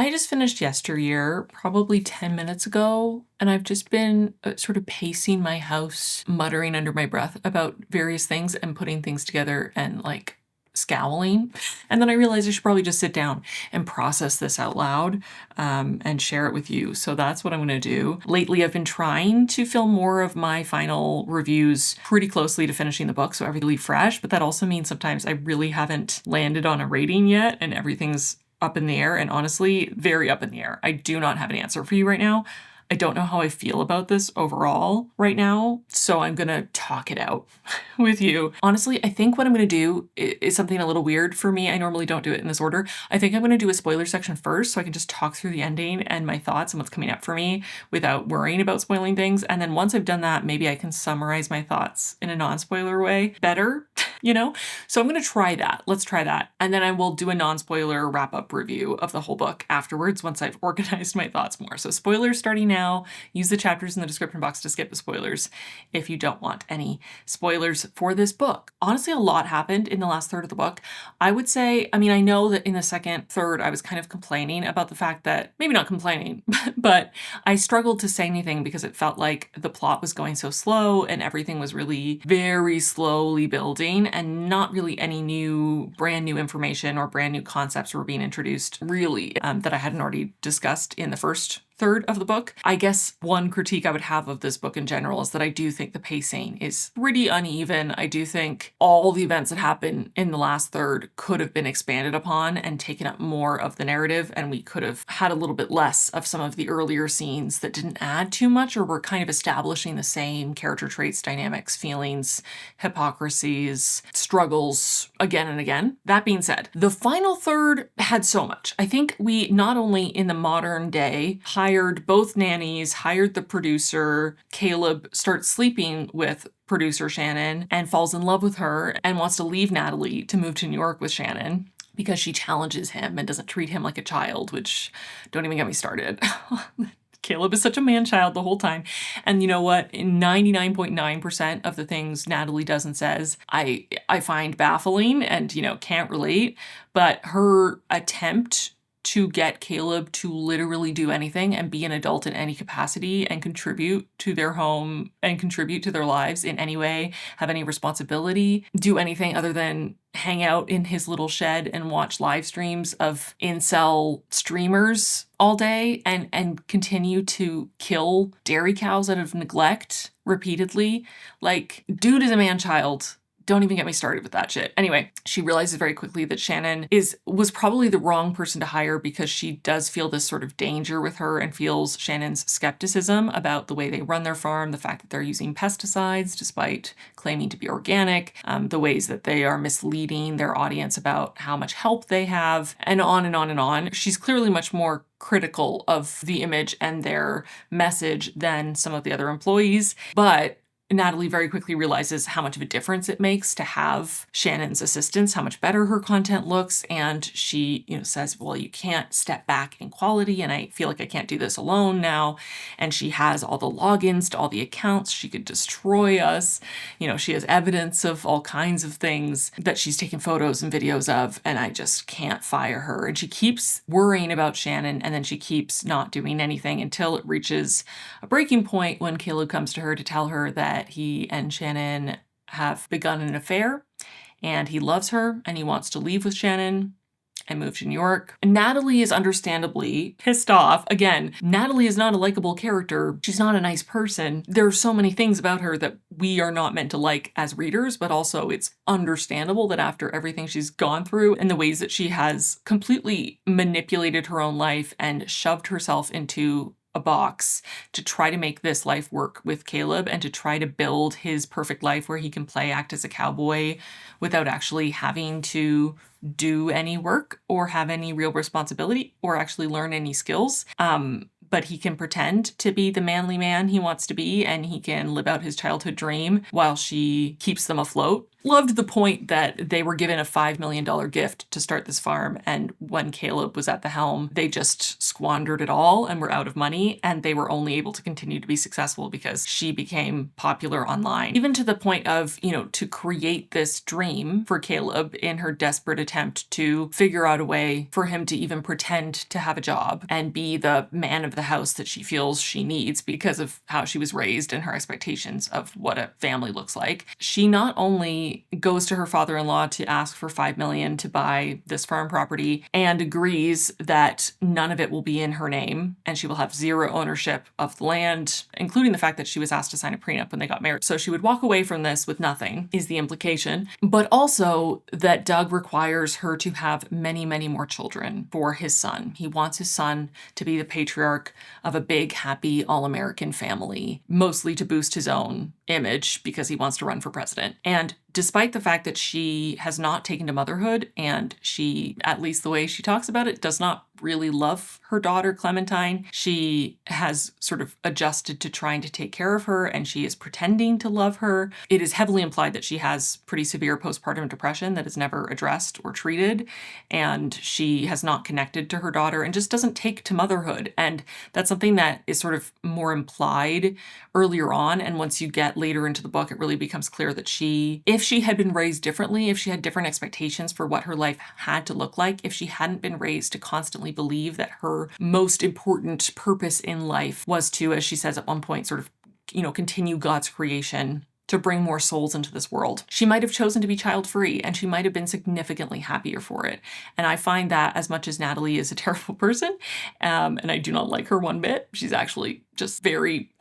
I just finished Yesteryear probably 10 minutes ago, and I've just been sort of pacing my house, muttering under my breath about various things and putting things together and like scowling. And then I realized I should probably just sit down and process this out loud and share it with you. So that's what I'm going to do. Lately, I've been trying to film more of my final reviews pretty closely to finishing the book, so everything really fresh. But that also means sometimes I really haven't landed on a rating yet and everything's up in the air, and honestly, very up in the air. I do not have an answer for you right now. I don't know how I feel about this overall right now, so I'm gonna talk it out with you. Honestly, I think what I'm gonna do is something a little weird for me. I normally don't do it in this order. I think I'm gonna do a spoiler section first so I can just talk through the ending and my thoughts and what's coming up for me without worrying about spoiling things. And then once I've done that, maybe I can summarize my thoughts in a non-spoiler way better, you know? So I'm gonna try that. Let's try that. And then I will do a non-spoiler wrap-up review of the whole book afterwards once I've organized my thoughts more. So spoilers starting now. Use the chapters in the description box to skip the spoilers if you don't want any spoilers for this book. Honestly, a lot happened in the last third of the book. I would say, I mean, I know that in the second third, I was kind of complaining about the fact that, maybe not complaining, but I struggled to say anything because it felt like the plot was going so slow and everything was really very slowly building and not really any brand new information or brand new concepts were being introduced really that I hadn't already discussed in the first third of the book. I guess one critique I would have of this book in general is that I do think the pacing is pretty uneven. I do think all the events that happen in the last third could have been expanded upon and taken up more of the narrative, and we could have had a little bit less of some of the earlier scenes that didn't add too much or were kind of establishing the same character traits, dynamics, feelings, hypocrisies, struggles again and again. That being said, the final third had so much. I think we not only in the modern day hired both nannies, hired the producer. Caleb starts sleeping with producer Shannon and falls in love with her and wants to leave Natalie to move to New York with Shannon because she challenges him and doesn't treat him like a child, which don't even get me started. Caleb is such a man-child the whole time. And you know what? 99.9% of the things Natalie does and says, I find baffling and, can't relate. But her attempt to get Caleb to literally do anything and be an adult in any capacity and contribute to their home and contribute to their lives in any way, have any responsibility, do anything other than hang out in his little shed and watch live streams of incel streamers all day and continue to kill dairy cows out of neglect repeatedly. Like, dude is a man-child. Don't even get me started with that shit. Anyway, she realizes very quickly that Shannon was probably the wrong person to hire because she does feel this sort of danger with her and feels Shannon's skepticism about the way they run their farm, the fact that they're using pesticides despite claiming to be organic, the ways that they are misleading their audience about how much help they have, and on and on and on. She's clearly much more critical of the image and their message than some of the other employees, but Natalie very quickly realizes how much of a difference it makes to have Shannon's assistance, how much better her content looks. And she, says, well, you can't step back in quality. And I feel like I can't do this alone now. And she has all the logins to all the accounts. She could destroy us. She has evidence of all kinds of things that she's taken photos and videos of. And I just can't fire her. And she keeps worrying about Shannon. And then she keeps not doing anything until it reaches a breaking point when Caleb comes to her to tell her that he and Shannon have begun an affair and he loves her and he wants to leave with Shannon and move to New York. And Natalie is understandably pissed off. Again, Natalie is not a likable character. She's not a nice person. There are so many things about her that we are not meant to like as readers, but also it's understandable that after everything she's gone through and the ways that she has completely manipulated her own life and shoved herself into a box to try to make this life work with Caleb and to try to build his perfect life where he can act as a cowboy without actually having to do any work or have any real responsibility or actually learn any skills. But he can pretend to be the manly man he wants to be and he can live out his childhood dream while she keeps them afloat. loved the point that they were given a $5 million gift to start this farm, and when Caleb was at the helm, they just squandered it all and were out of money, and they were only able to continue to be successful because she became popular online. Even to the point of, to create this dream for Caleb in her desperate attempt to figure out a way for him to even pretend to have a job and be the man of the house that she feels she needs because of how she was raised and her expectations of what a family looks like. She not only goes to her father-in-law to ask for $5 million to buy this farm property and agrees that none of it will be in her name and she will have zero ownership of the land, including the fact that she was asked to sign a prenup when they got married. So she would walk away from this with nothing, is the implication, but also that Doug requires her to have many, many more children for his son. He wants his son to be the patriarch of a big, happy, all-American family, mostly to boost his own image because he wants to run for president. And despite the fact that she has not taken to motherhood and she, at least the way she talks about it, does not really love her daughter Clementine, she has sort of adjusted to trying to take care of her and she is pretending to love her. It is heavily implied that she has pretty severe postpartum depression that is never addressed or treated, and she has not connected to her daughter and just doesn't take to motherhood. And that's something that is sort of more implied earlier on, and once you get later into the book, it really becomes clear that if she had been raised differently, if she had different expectations for what her life had to look like, if she hadn't been raised to constantly believe that her most important purpose in life was to, as she says at one point, sort of, continue God's creation, to bring more souls into this world, she might have chosen to be child-free and she might have been significantly happier for it. And I find that as much as Natalie is a terrible person, and I do not like her one bit, she's actually just a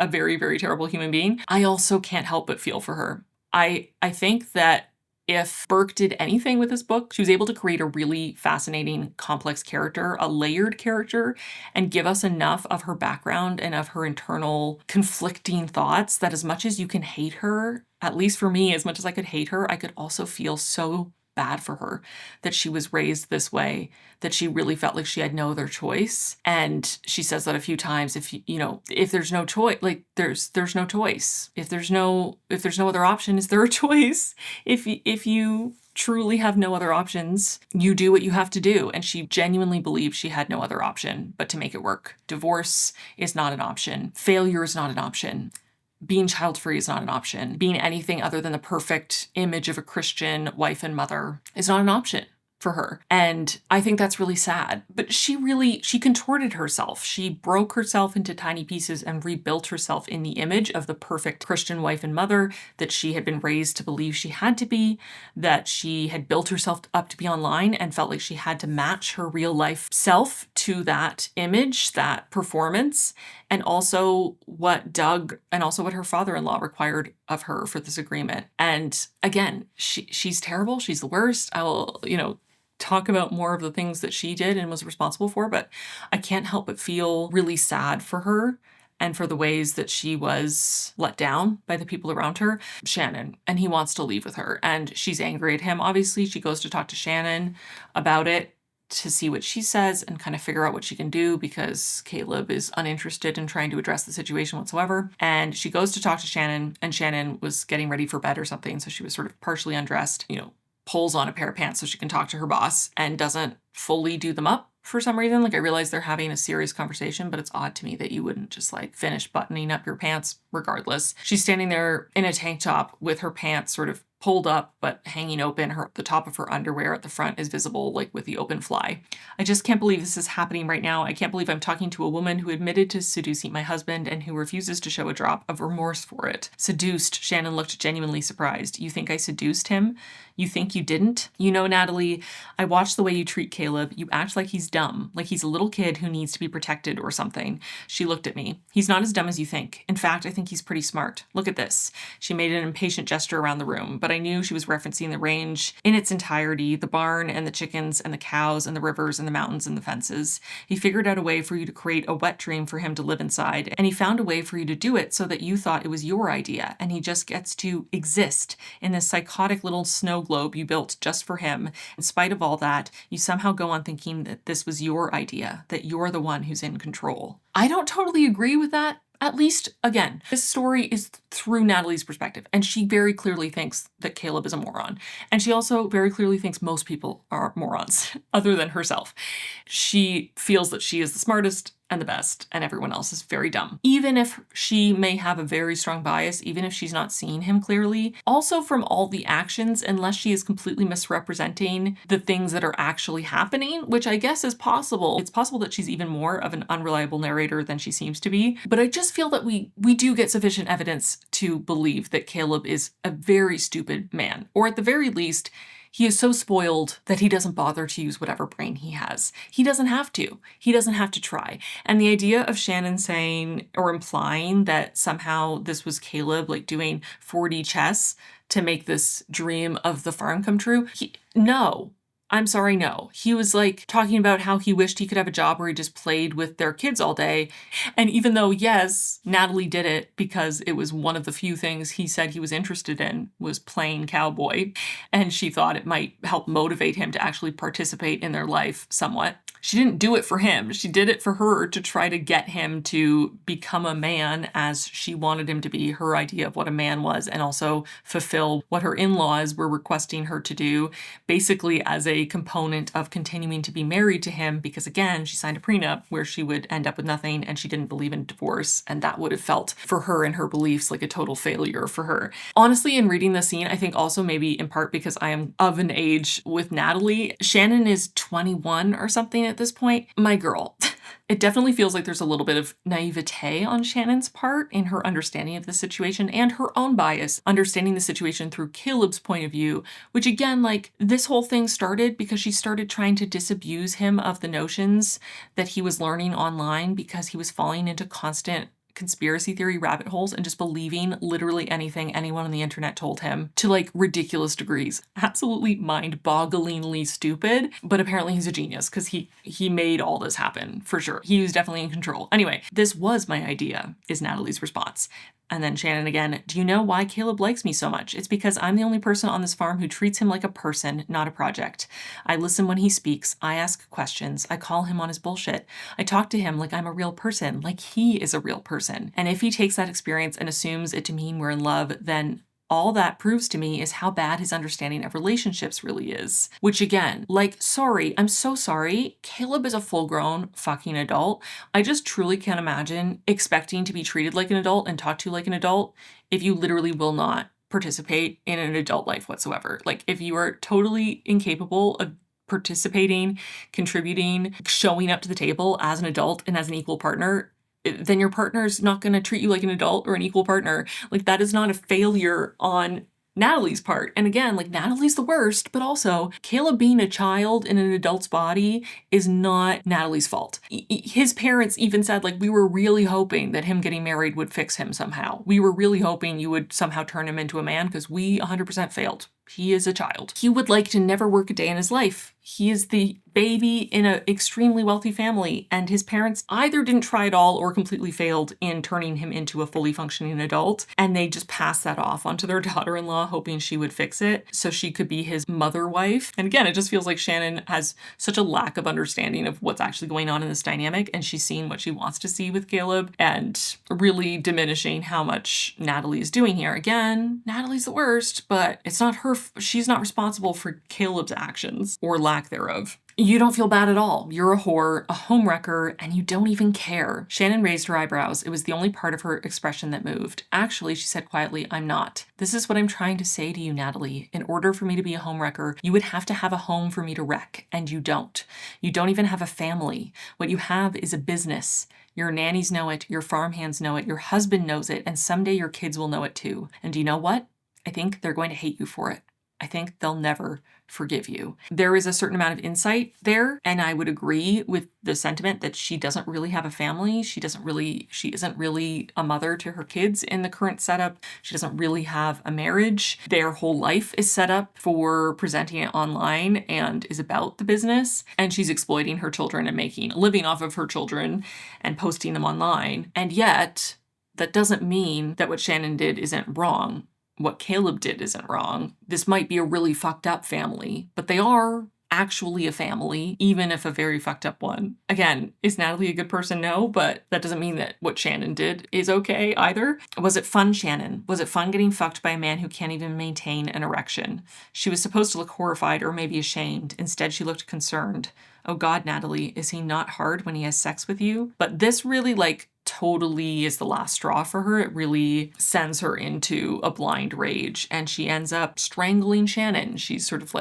very, very terrible human being, I also can't help but feel for her. I think that if Burke did anything with this book, she was able to create a really fascinating, complex character, a layered character, and give us enough of her background and of her internal conflicting thoughts that as much as you can hate her, at least for me, as much as I could hate her, I could also feel so bad for her that she was raised this way, that she really felt like she had no other choice. And she says that a few times, if there's no choice, like there's no choice. If there's no other option, is there a choice? If you truly have no other options, you do what you have to do. And she genuinely believed she had no other option but to make it work. Divorce is not an option. Failure is not an option. Being child-free is not an option. Being anything other than the perfect image of a Christian wife and mother is not an option for her. And I think that's really sad. But she contorted herself. She broke herself into tiny pieces and rebuilt herself in the image of the perfect Christian wife and mother that she had been raised to believe she had to be, that she had built herself up to be online and felt like she had to match her real life self to that image, that performance, and also what Doug and also what her father-in-law required of her for this agreement. And again, she's terrible. She's the worst. I will, talk about more of the things that she did and was responsible for, but I can't help but feel really sad for her and for the ways that she was let down by the people around her. Shannon, and he wants to leave with her, and she's angry at him. Obviously, she goes to talk to Shannon about it to see what she says and kind of figure out what she can do because Caleb is uninterested in trying to address the situation whatsoever. And she goes to talk to Shannon, and Shannon was getting ready for bed or something, so she was sort of partially undressed, pulls on a pair of pants so she can talk to her boss and doesn't fully do them up for some reason. Like, I realize they're having a serious conversation, but it's odd to me that you wouldn't just finish buttoning up your pants regardless. She's standing there in a tank top with her pants sort of pulled up but hanging open. The top of her underwear at the front is visible, with the open fly. I just can't believe this is happening right now. I can't believe I'm talking to a woman who admitted to seducing my husband and who refuses to show a drop of remorse for it. Seduced. Shannon looked genuinely surprised. You think I seduced him? You think you didn't? Natalie, I watched the way you treat Caleb. You act like he's dumb, like he's a little kid who needs to be protected or something. She looked at me. He's not as dumb as you think. In fact, I think he's pretty smart. Look at this. She made an impatient gesture around the room, but I knew she was referencing the range in its entirety, the barn and the chickens and the cows and the rivers and the mountains and the fences. He figured out a way for you to create a wet dream for him to live inside, and he found a way for you to do it so that you thought it was your idea, and he just gets to exist in this psychotic little snow globe you built just for him. In spite of all that, you somehow go on thinking that this was your idea, that you're the one who's in control. I don't totally agree with that. at least, again, this story is through Natalie's perspective, and she very clearly thinks that Caleb is a moron. And she also very clearly thinks most people are morons, other than herself. She feels that she is the smartest and the best, and everyone else is very dumb. Even if she may have a very strong bias, even if she's not seeing him clearly, also from all the actions, unless she is completely misrepresenting the things that are actually happening, which I guess is possible. It's possible that she's even more of an unreliable narrator than she seems to be. But I just feel that we do get sufficient evidence to believe that Caleb is a very stupid man, or at the very least, he is so spoiled that he doesn't bother to use whatever brain he has. He doesn't have to. He doesn't have to try. And the idea of Shannon saying or implying that somehow this was Caleb like doing 4D chess to make this dream of the farm come true, no. I'm sorry, no. He was like talking about how he wished he could have a job where he just played with their kids all day. And even though, yes, Natalie did it because it was one of the few things he said he was interested in was playing cowboy, and she thought it might help motivate him to actually participate in their life somewhat. She didn't do it for him. She did it for her to try to get him to become a man as she wanted him to be, her idea of what a man was, and also fulfill what her in-laws were requesting her to do, basically as a component of continuing to be married to him, because again, she signed a prenup where she would end up with nothing and she didn't believe in divorce, and that would have felt for her and her beliefs like a total failure for her. Honestly, in reading the scene, I think also maybe in part because I am of an age with Natalie, Shannon is 21 or something at this point. My girl. It definitely feels like there's a little bit of naivete on Shannon's part in her understanding of the situation and her own bias, understanding the situation through Caleb's point of view, which again, like this whole thing started because she started trying to disabuse him of the notions that he was learning online because he was falling into constant conspiracy theory rabbit holes and just believing literally anything anyone on the internet told him to like ridiculous degrees. Absolutely mind-bogglingly stupid, but apparently he's a genius because he made all this happen for sure. He was definitely in control. Anyway, this was my idea, is Natalie's response. And then Shannon again, do you know why Caleb likes me so much? It's because I'm the only person on this farm who treats him like a person, not a project. I listen when he speaks. I ask questions. I call him on his bullshit. I talk to him like I'm a real person, like he is a real person. And if he takes that experience and assumes it to mean we're in love, then all that proves to me is how bad his understanding of relationships really is. Which again, like, sorry, I'm so sorry. Caleb is a full-grown fucking adult. I just truly can't imagine expecting to be treated like an adult and talked to like an adult if you literally will not participate in an adult life whatsoever. Like, if you are totally incapable of participating, contributing, showing up to the table as an adult and as an equal partner, then your partner's not going to treat you like an adult or an equal partner. Like, that is not a failure on Natalie's part. And again, like, Natalie's the worst, but also Caleb being a child in an adult's body is not Natalie's fault. His parents even said, like, we were really hoping that him getting married would fix him somehow. We were really hoping you would somehow turn him into a man because we 100% failed. He is a child. He would like to never work a day in his life. He is the baby in an extremely wealthy family, and his parents either didn't try at all or completely failed in turning him into a fully functioning adult, and they just passed that off onto their daughter-in-law, hoping she would fix it so she could be his mother wife. And again, it just feels like Shannon has such a lack of understanding of what's actually going on in this dynamic, and she's seeing what she wants to see with Caleb and really diminishing how much Natalie is doing here. Again, Natalie's the worst, but it's not her. She's not responsible for Caleb's actions or lack thereof. You don't feel bad at all. You're a whore, a homewrecker, and you don't even care. Shannon raised her eyebrows. It was the only part of her expression that moved. Actually, she said quietly, I'm not. This is what I'm trying to say to you, Natalie. In order for me to be a homewrecker, you would have to have a home for me to wreck, and you don't. You don't even have a family. What you have is a business. Your nannies know it, your farmhands know it, your husband knows it, and someday your kids will know it too. And do you know what? I think they're going to hate you for it. I think they'll never forgive you. There is a certain amount of insight there, and I would agree with the sentiment that she doesn't really have a family. She isn't really a mother to her kids in the current setup. She doesn't really have a marriage. Their whole life is set up for presenting it online and is about the business, and she's exploiting her children and making a living off of her children and posting them online. And yet, that doesn't mean that what Shannon did isn't wrong. What Caleb did isn't wrong. This might be a really fucked up family, but they are actually a family, even if a very fucked up one. Again, is Natalie a good person? No, but that doesn't mean that what Shannon did is okay either. Was it fun, Shannon? Was it fun getting fucked by a man who can't even maintain an erection? She was supposed to look horrified or maybe ashamed. Instead, she looked concerned. Oh God, Natalie, is he not hard when he has sex with you? But this really totally is the last straw for her. It really sends her into a blind rage and she ends up strangling Shannon. She's sort of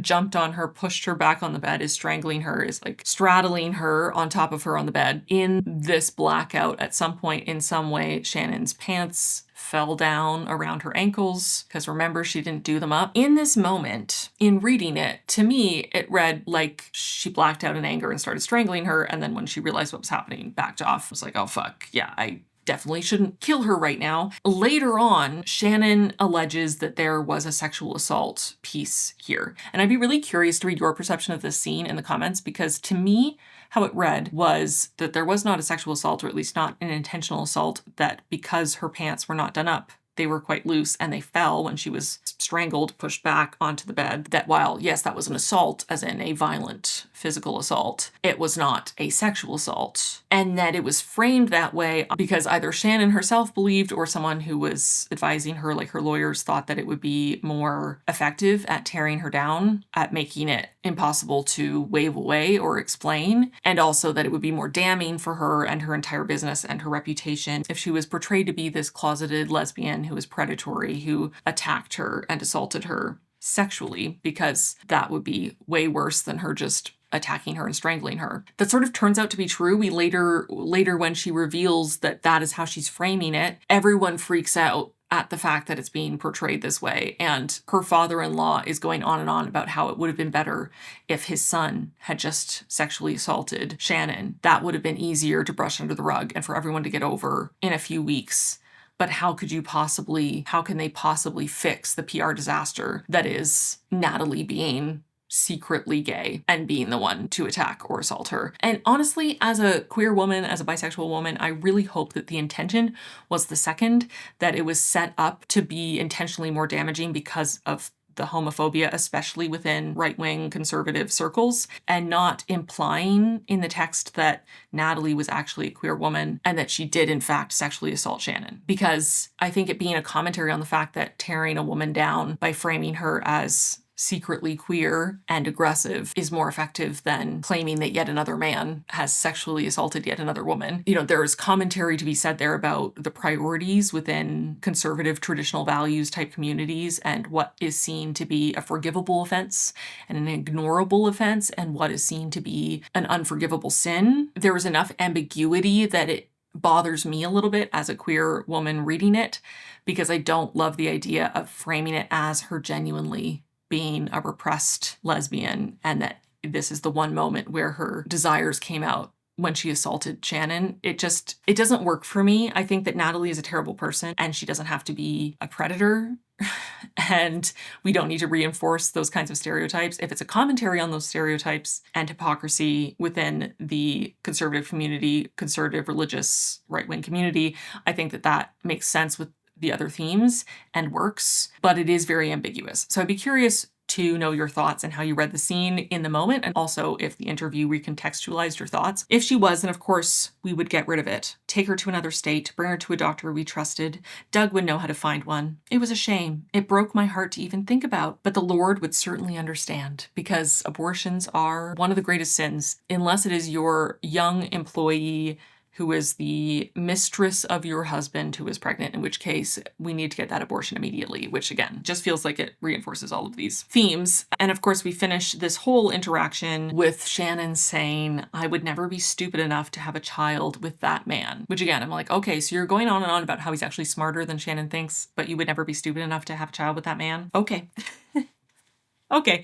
jumped on her, pushed her back on the bed, is strangling her, is straddling her on top of her on the bed. In this blackout, at some point in some way, Shannon's pants fell down around her ankles, because remember, she didn't do them up. In this moment, in reading it, to me, it read like she blacked out in anger and started strangling her, and then when she realized what was happening, backed off. I was like, oh fuck, yeah, I definitely shouldn't kill her right now. Later on, Shannon alleges that there was a sexual assault piece here. And I'd be really curious to read your perception of this scene in the comments, because to me, how it read was that there was not a sexual assault, or at least not an intentional assault, that because her pants were not done up, they were quite loose and they fell when she was strangled, pushed back onto the bed. That while, yes, that was an assault, as in a violent physical assault, it was not a sexual assault. And that it was framed that way because either Shannon herself believed or someone who was advising her, like her lawyers, thought that it would be more effective at tearing her down, at making it impossible to wave away or explain, and also that it would be more damning for her and her entire business and her reputation if she was portrayed to be this closeted lesbian who was predatory, who attacked her and assaulted her sexually, because that would be way worse than her just attacking her and strangling her. That sort of turns out to be true. We later when she reveals that that is how she's framing it, everyone freaks out at the fact that it's being portrayed this way. And her father-in-law is going on and on about how it would have been better if his son had just sexually assaulted Shannon. That would have been easier to brush under the rug and for everyone to get over in a few weeks. But how can they possibly fix the PR disaster that is Natalie being secretly gay and being the one to attack or assault her? And honestly, as a queer woman, as a bisexual woman, I really hope that the intention was the second, that it was set up to be intentionally more damaging because of the homophobia, especially within right-wing conservative circles, and not implying in the text that Natalie was actually a queer woman and that she did in fact sexually assault Shannon. Because I think it being a commentary on the fact that tearing a woman down by framing her as secretly queer and aggressive is more effective than claiming that yet another man has sexually assaulted yet another woman. You know, there's commentary to be said there about the priorities within conservative traditional values type communities and what is seen to be a forgivable offense and an ignorable offense and what is seen to be an unforgivable sin. There is enough ambiguity that it bothers me a little bit as a queer woman reading it, because I don't love the idea of framing it as her genuinely being a repressed lesbian and that this is the one moment where her desires came out when she assaulted Shannon. It doesn't work for me. I think that Natalie is a terrible person and she doesn't have to be a predator and we don't need to reinforce those kinds of stereotypes. If it's a commentary on those stereotypes and hypocrisy within the conservative community, conservative religious right-wing community, I think that that makes sense with the other themes and works, but it is very ambiguous. So I'd be curious to know your thoughts and how you read the scene in the moment, and also if the interview recontextualized your thoughts. If she was, then of course we would get rid of it. Take her to another state, bring her to a doctor we trusted. Doug would know how to find one. It was a shame. It broke my heart to even think about, but the Lord would certainly understand, because abortions are one of the greatest sins, unless it is your young employee who is the mistress of your husband who is pregnant, in which case we need to get that abortion immediately, which again, just feels like it reinforces all of these themes. And of course, we finish this whole interaction with Shannon saying, I would never be stupid enough to have a child with that man. Which again, I'm like, okay, so you're going on and on about how he's actually smarter than Shannon thinks, but you would never be stupid enough to have a child with that man? Okay. Okay.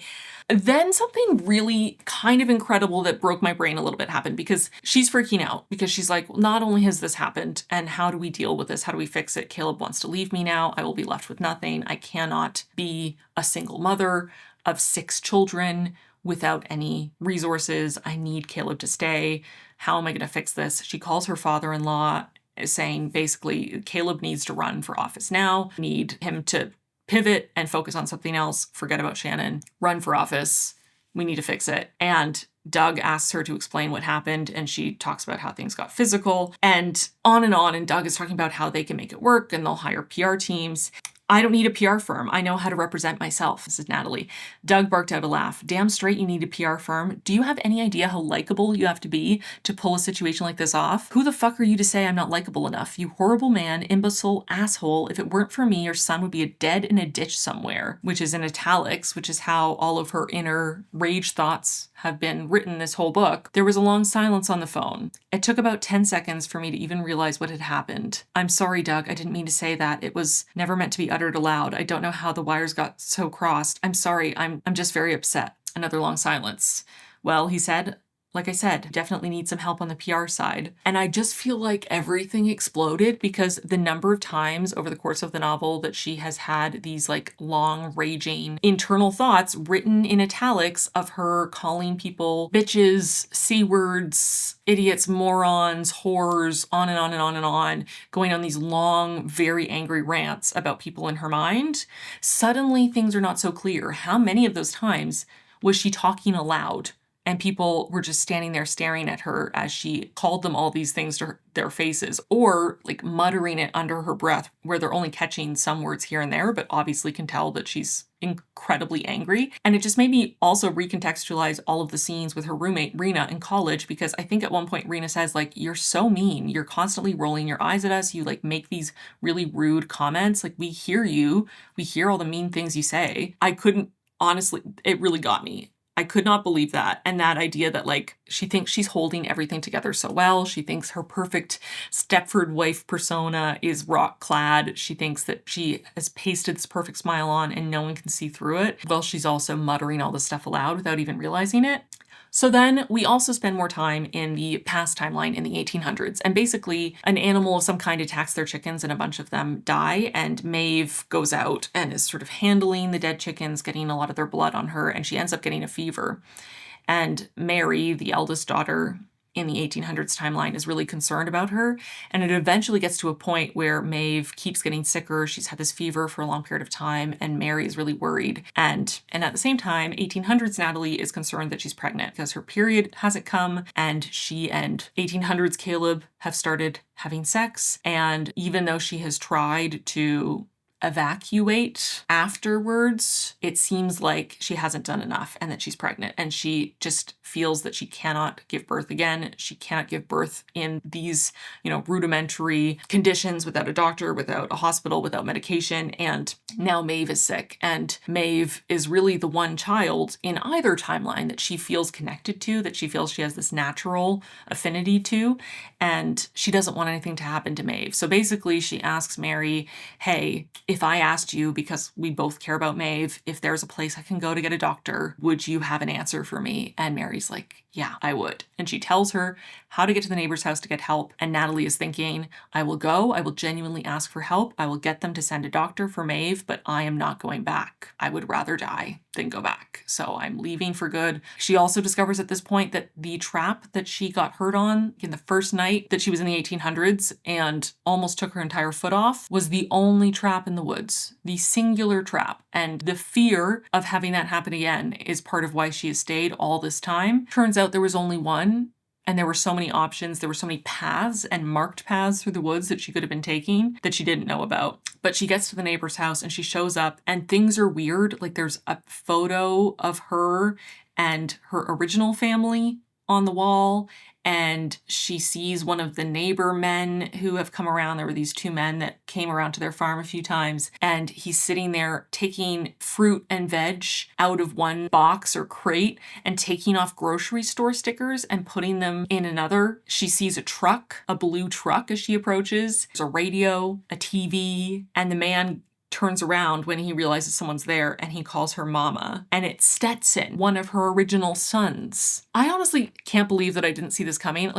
Then something really kind of incredible that broke my brain a little bit happened, because she's freaking out because she's like, well, not only has this happened, and how do we deal with this? How do we fix it? Caleb wants to leave me now. I will be left with nothing. I cannot be a single mother of 6 children without any resources. I need Caleb to stay. How am I going to fix this? She calls her father-in-law saying basically Caleb needs to run for office now. Need him to pivot and focus on something else, forget about Shannon, run for office, We need to fix it. And Doug asks her to explain what happened, and she talks about how things got physical and on. And Doug is talking about how they can make it work and they'll hire PR teams. I don't need a PR firm. I know how to represent myself. This is Natalie. Doug barked out a laugh. Damn straight you need a PR firm. Do you have any idea how likable you have to be to pull a situation like this off? Who the fuck are you to say I'm not likable enough? You horrible man, imbecile, asshole. If it weren't for me, your son would be dead in a ditch somewhere, which is in italics, which is how all of her inner rage thoughts have been written this whole book. There was a long silence on the phone. It took about 10 seconds for me to even realize what had happened. I'm sorry, Doug. I didn't mean to say that. It was never meant to be uttered aloud. I don't know how the wires got so crossed. I'm sorry. I'm just very upset. Another long silence. Well, he said, like I said, definitely need some help on the PR side. And I just feel like everything exploded because the number of times over the course of the novel that she has had these like long raging internal thoughts written in italics of her calling people bitches, C words, idiots, morons, whores, on and on and on and on, going on these long, very angry rants about people in her mind. Suddenly things are not so clear. How many of those times was she talking aloud? And people were just standing there staring at her as she called them all these things to their faces, or like muttering it under her breath where they're only catching some words here and there, but obviously can tell that she's incredibly angry. And it just made me also recontextualize all of the scenes with her roommate, Rena, in college, because I think at one point Rena says, like, you're so mean. You're constantly rolling your eyes at us. You like make these really rude comments. Like, we hear you. We hear all the mean things you say. I couldn't, honestly, it really got me. I could not believe that. And that idea that like, she thinks she's holding everything together so well. She thinks her perfect Stepford wife persona is rock clad. She thinks that she has pasted this perfect smile on and no one can see through it. Well, she's also muttering all this stuff aloud without even realizing it. So then we also spend more time in the past timeline in the 1800s. And basically an animal of some kind attacks their chickens and a bunch of them die. And Maeve goes out and is sort of handling the dead chickens, getting a lot of their blood on her. And she ends up getting a fever. And Mary, the eldest daughter in the 1800s timeline, is really concerned about her. And it eventually gets to a point where Maeve keeps getting sicker. She's had this fever for a long period of time, and Mary is really worried. And at the same time, 1800s Natalie is concerned that she's pregnant because her period hasn't come, and she and 1800s Caleb have started having sex. And even though she has tried to evacuate afterwards, it seems like she hasn't done enough and that she's pregnant, and she just feels that she cannot give birth again. She cannot give birth in these, rudimentary conditions without a doctor, without a hospital, without medication. And now Maeve is sick, and Maeve is really the one child in either timeline that she feels connected to, that she feels she has this natural affinity to, and she doesn't want anything to happen to Maeve. So basically she asks Mary, hey, if I asked you, because we both care about Maeve, if there's a place I can go to get a doctor, would you have an answer for me? And Mary's like, yeah, I would. And she tells her how to get to the neighbor's house to get help. And Natalie is thinking, I will go. I will genuinely ask for help. I will get them to send a doctor for Maeve, but I am not going back. I would rather die than go back. So I'm leaving for good. She also discovers at this point that the trap that she got hurt on in the first night that she was in the 1800s and almost took her entire foot off was the only trap in the woods, the singular trap. And the fear of having that happen again is part of why she has stayed all this time. Turns out there was only one, and there were so many options. There were so many paths and marked paths through the woods that she could have been taking that she didn't know about. But she gets to the neighbor's house and she shows up and things are weird. Like there's a photo of her and her original family on the wall, and she sees one of the neighbor men who have come around. There were these two men that came around to their farm a few times, and he's sitting there taking fruit and veg out of one box or crate and taking off grocery store stickers and putting them in another. She sees a truck, a blue truck, as she approaches. There's a radio, a TV, and the man turns around when he realizes someone's there and he calls her mama. And it's Stetson, one of her original sons. I honestly can't believe that I didn't see this coming.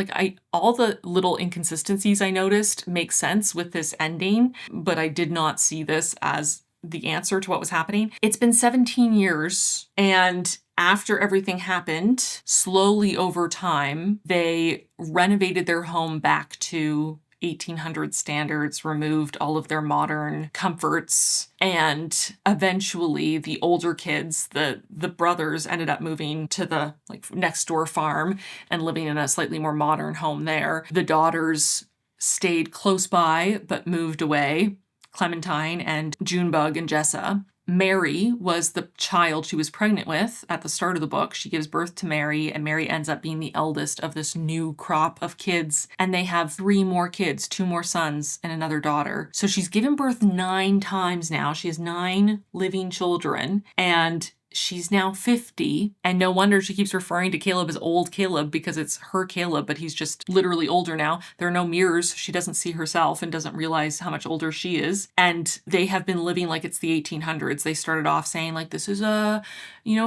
All the little inconsistencies I noticed make sense with this ending, but I did not see this as the answer to what was happening. It's been 17 years, and after everything happened, slowly over time, they renovated their home back to 1800 standards, removed all of their modern comforts, and eventually the older kids, the brothers, ended up moving to the next door farm and living in a slightly more modern home there. The daughters stayed close by but moved away, Clementine and Junebug and Jessa. Mary was the child she was pregnant with at the start of the book. She gives birth to Mary, and Mary ends up being the eldest of this new crop of kids. And they have 3 more kids, 2 more sons and another daughter. So she's given birth 9 times now. She has 9 living children, and she's now 50, and no wonder she keeps referring to Caleb as old Caleb, because it's her Caleb, but he's just literally older now. There are no mirrors. She doesn't see herself and doesn't realize how much older she is. And they have been living like it's the 1800s. They started off saying this is a,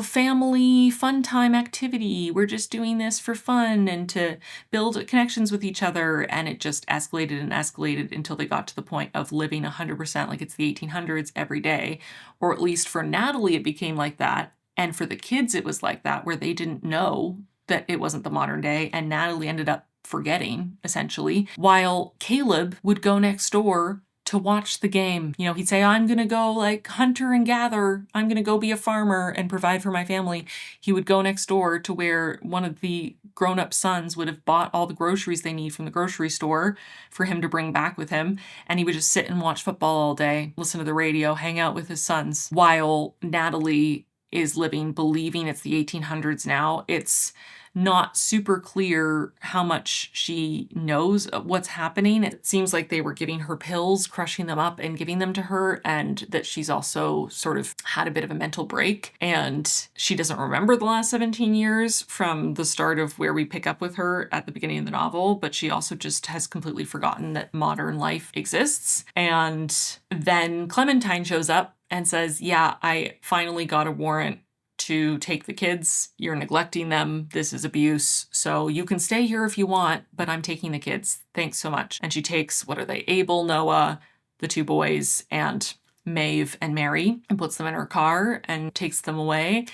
family fun time activity. We're just doing this for fun and to build connections with each other. And it just escalated and escalated until they got to the point of living 100% like it's the 1800s every day. Or at least for Natalie, it became like that. And for the kids, it was like that, where they didn't know that it wasn't the modern day. And Natalie ended up forgetting, essentially, while Caleb would go next door to watch the game. He'd say, I'm going to go hunter and gather. I'm going to go be a farmer and provide for my family. He would go next door to where one of the grown-up sons would have bought all the groceries they need from the grocery store for him to bring back with him. And he would just sit and watch football all day, listen to the radio, hang out with his sons, while Natalie is living believing it's the 1800s now. It's not super clear how much she knows of what's happening. It seems like they were giving her pills, crushing them up and giving them to her, and that she's also sort of had a bit of a mental break. And she doesn't remember the last 17 years from the start of where we pick up with her at the beginning of the novel, but she also just has completely forgotten that modern life exists. And then Clementine shows up and says, yeah, I finally got a warrant to take the kids. You're neglecting them. This is abuse. So you can stay here if you want, but I'm taking the kids. Thanks so much. And she takes, what are they, Abel, Noah, the 2 boys, and Maeve and Mary, and puts them in her car and takes them away.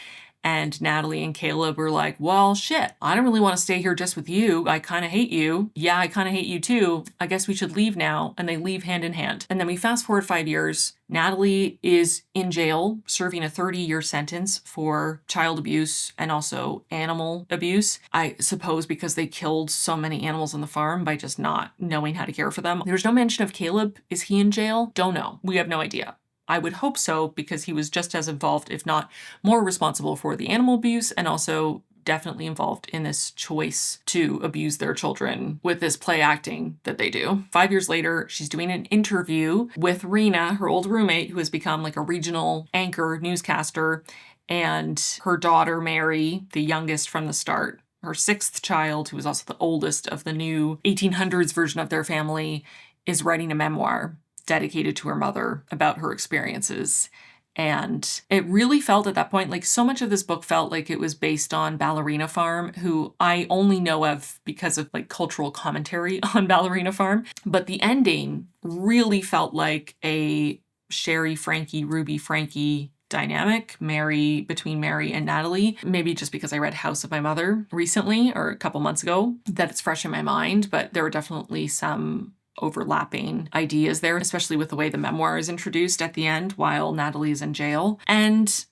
And Natalie and Caleb were like, well, shit, I don't really want to stay here just with you. I kind of hate you. Yeah, I kind of hate you too. I guess we should leave now. And they leave hand in hand. And then we fast forward 5 years. Natalie is in jail serving a 30-year sentence for child abuse and also animal abuse. I suppose because they killed so many animals on the farm by just not knowing how to care for them. There's no mention of Caleb. Is he in jail? Don't know. We have no idea. I would hope so, because he was just as involved, if not more responsible, for the animal abuse, and also definitely involved in this choice to abuse their children with this play acting that they do. 5 years later, she's doing an interview with Rena, her old roommate, who has become a regional anchor, newscaster, and her daughter, Mary, the youngest from the start, her 6th child, who is also the oldest of the new 1800s version of their family, is writing a memoir dedicated to her mother about her experiences. And it really felt at that point, so much of this book felt like it was based on Ballerina Farm, who I only know of because of cultural commentary on Ballerina Farm. But the ending really felt like a Sherry Frankie, Ruby Frankie dynamic, between Mary and Natalie. Maybe just because I read House of My Mother recently, or a couple months ago, that it's fresh in my mind, but there were definitely some overlapping ideas there, especially with the way the memoir is introduced at the end while Natalie is in jail. And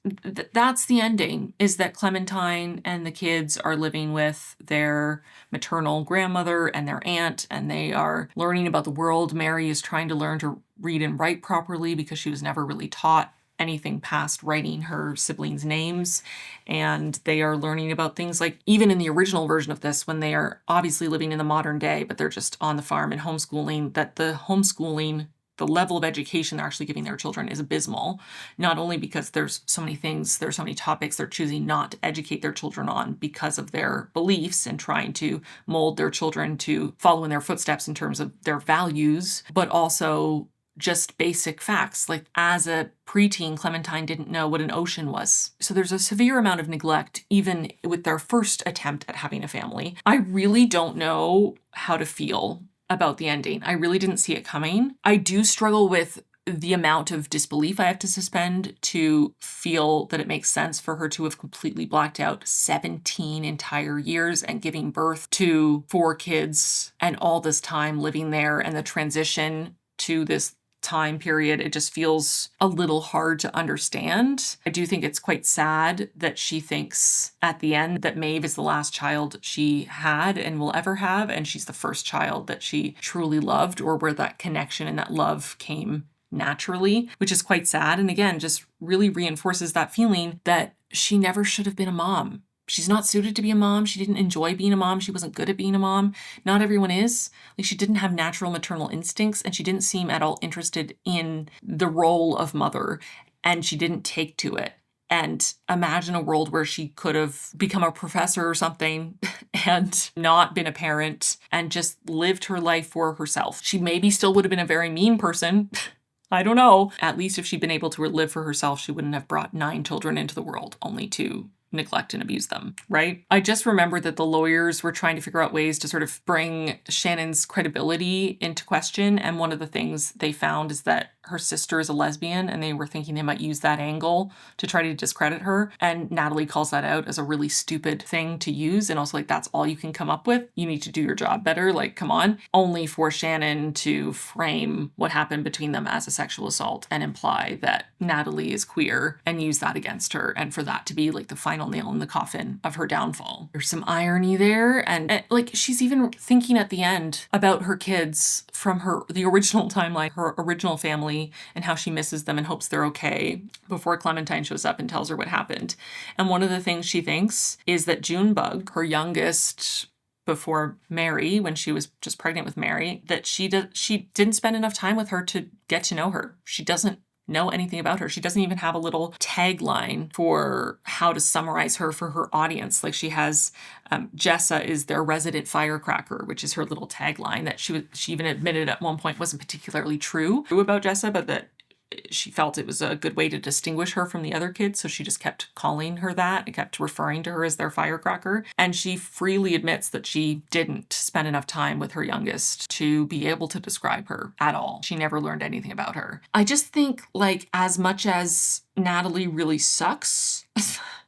that's the ending, is that Clementine and the kids are living with their maternal grandmother and their aunt, and they are learning about the world. Mary is trying to learn to read and write properly because she was never really taught anything past writing her siblings' names. And they are learning about things even in the original version of this, when they are obviously living in the modern day, but they're just on the farm and homeschooling, that the homeschooling, the level of education they're actually giving their children is abysmal. Not only because there's so many things, there's so many topics they're choosing not to educate their children on because of their beliefs and trying to mold their children to follow in their footsteps in terms of their values, but also just basic facts. As a preteen, Clementine didn't know what an ocean was. So there's a severe amount of neglect, even with their first attempt at having a family. I really don't know how to feel about the ending. I really didn't see it coming. I do struggle with the amount of disbelief I have to suspend to feel that it makes sense for her to have completely blacked out 17 entire years and giving birth to 4 kids and all this time living there, and the transition to this time period, it just feels a little hard to understand. I do think it's quite sad that she thinks at the end that Maeve is the last child she had and will ever have, and she's the first child that she truly loved, or where that connection and that love came naturally, which is quite sad. And again, just really reinforces that feeling that she never should have been a mom. She's not suited to be a mom. She didn't enjoy being a mom. She wasn't good at being a mom. Not everyone is. Like, she didn't have natural maternal instincts, and she didn't seem at all interested in the role of mother, and she didn't take to it. And imagine a world where she could have become a professor or something and not been a parent and just lived her life for herself. She maybe still would have been a very mean person. I don't know. At least if she'd been able to live for herself, she wouldn't have brought 9 children into the world only to neglect and abuse them, right? I just remember that the lawyers were trying to figure out ways to sort of bring Shannon's credibility into question. And one of the things they found is that her sister is a lesbian, and they were thinking they might use that angle to try to discredit her. And Natalie calls that out as a really stupid thing to use. And also, like, that's all you can come up with. You need to do your job better. Like, come on. Only for Shannon to frame what happened between them as a sexual assault and imply that Natalie is queer and use that against her. And for that to be like the final nail in the coffin of her downfall. There's some irony there. And like, she's even thinking at the end about her kids from the original timeline, her original family, and how she misses them and hopes they're okay before Clementine shows up and tells her what happened. And one of the things she thinks is that Junebug, her youngest before Mary, when she was just pregnant with Mary, that she didn't spend enough time with her to get to know her. She doesn't know anything about her. She doesn't even have a little tagline for how to summarize her for her audience. Like, she has Jessa is their resident firecracker, which is her little tagline that she even admitted at one point wasn't particularly true about Jessa, but that she felt it was a good way to distinguish her from the other kids. So she just kept calling her that and kept referring to her as their firecracker. And she freely admits that she didn't spend enough time with her youngest to be able to describe her at all. She never learned anything about her. I just think, like, as much as Natalie really sucks,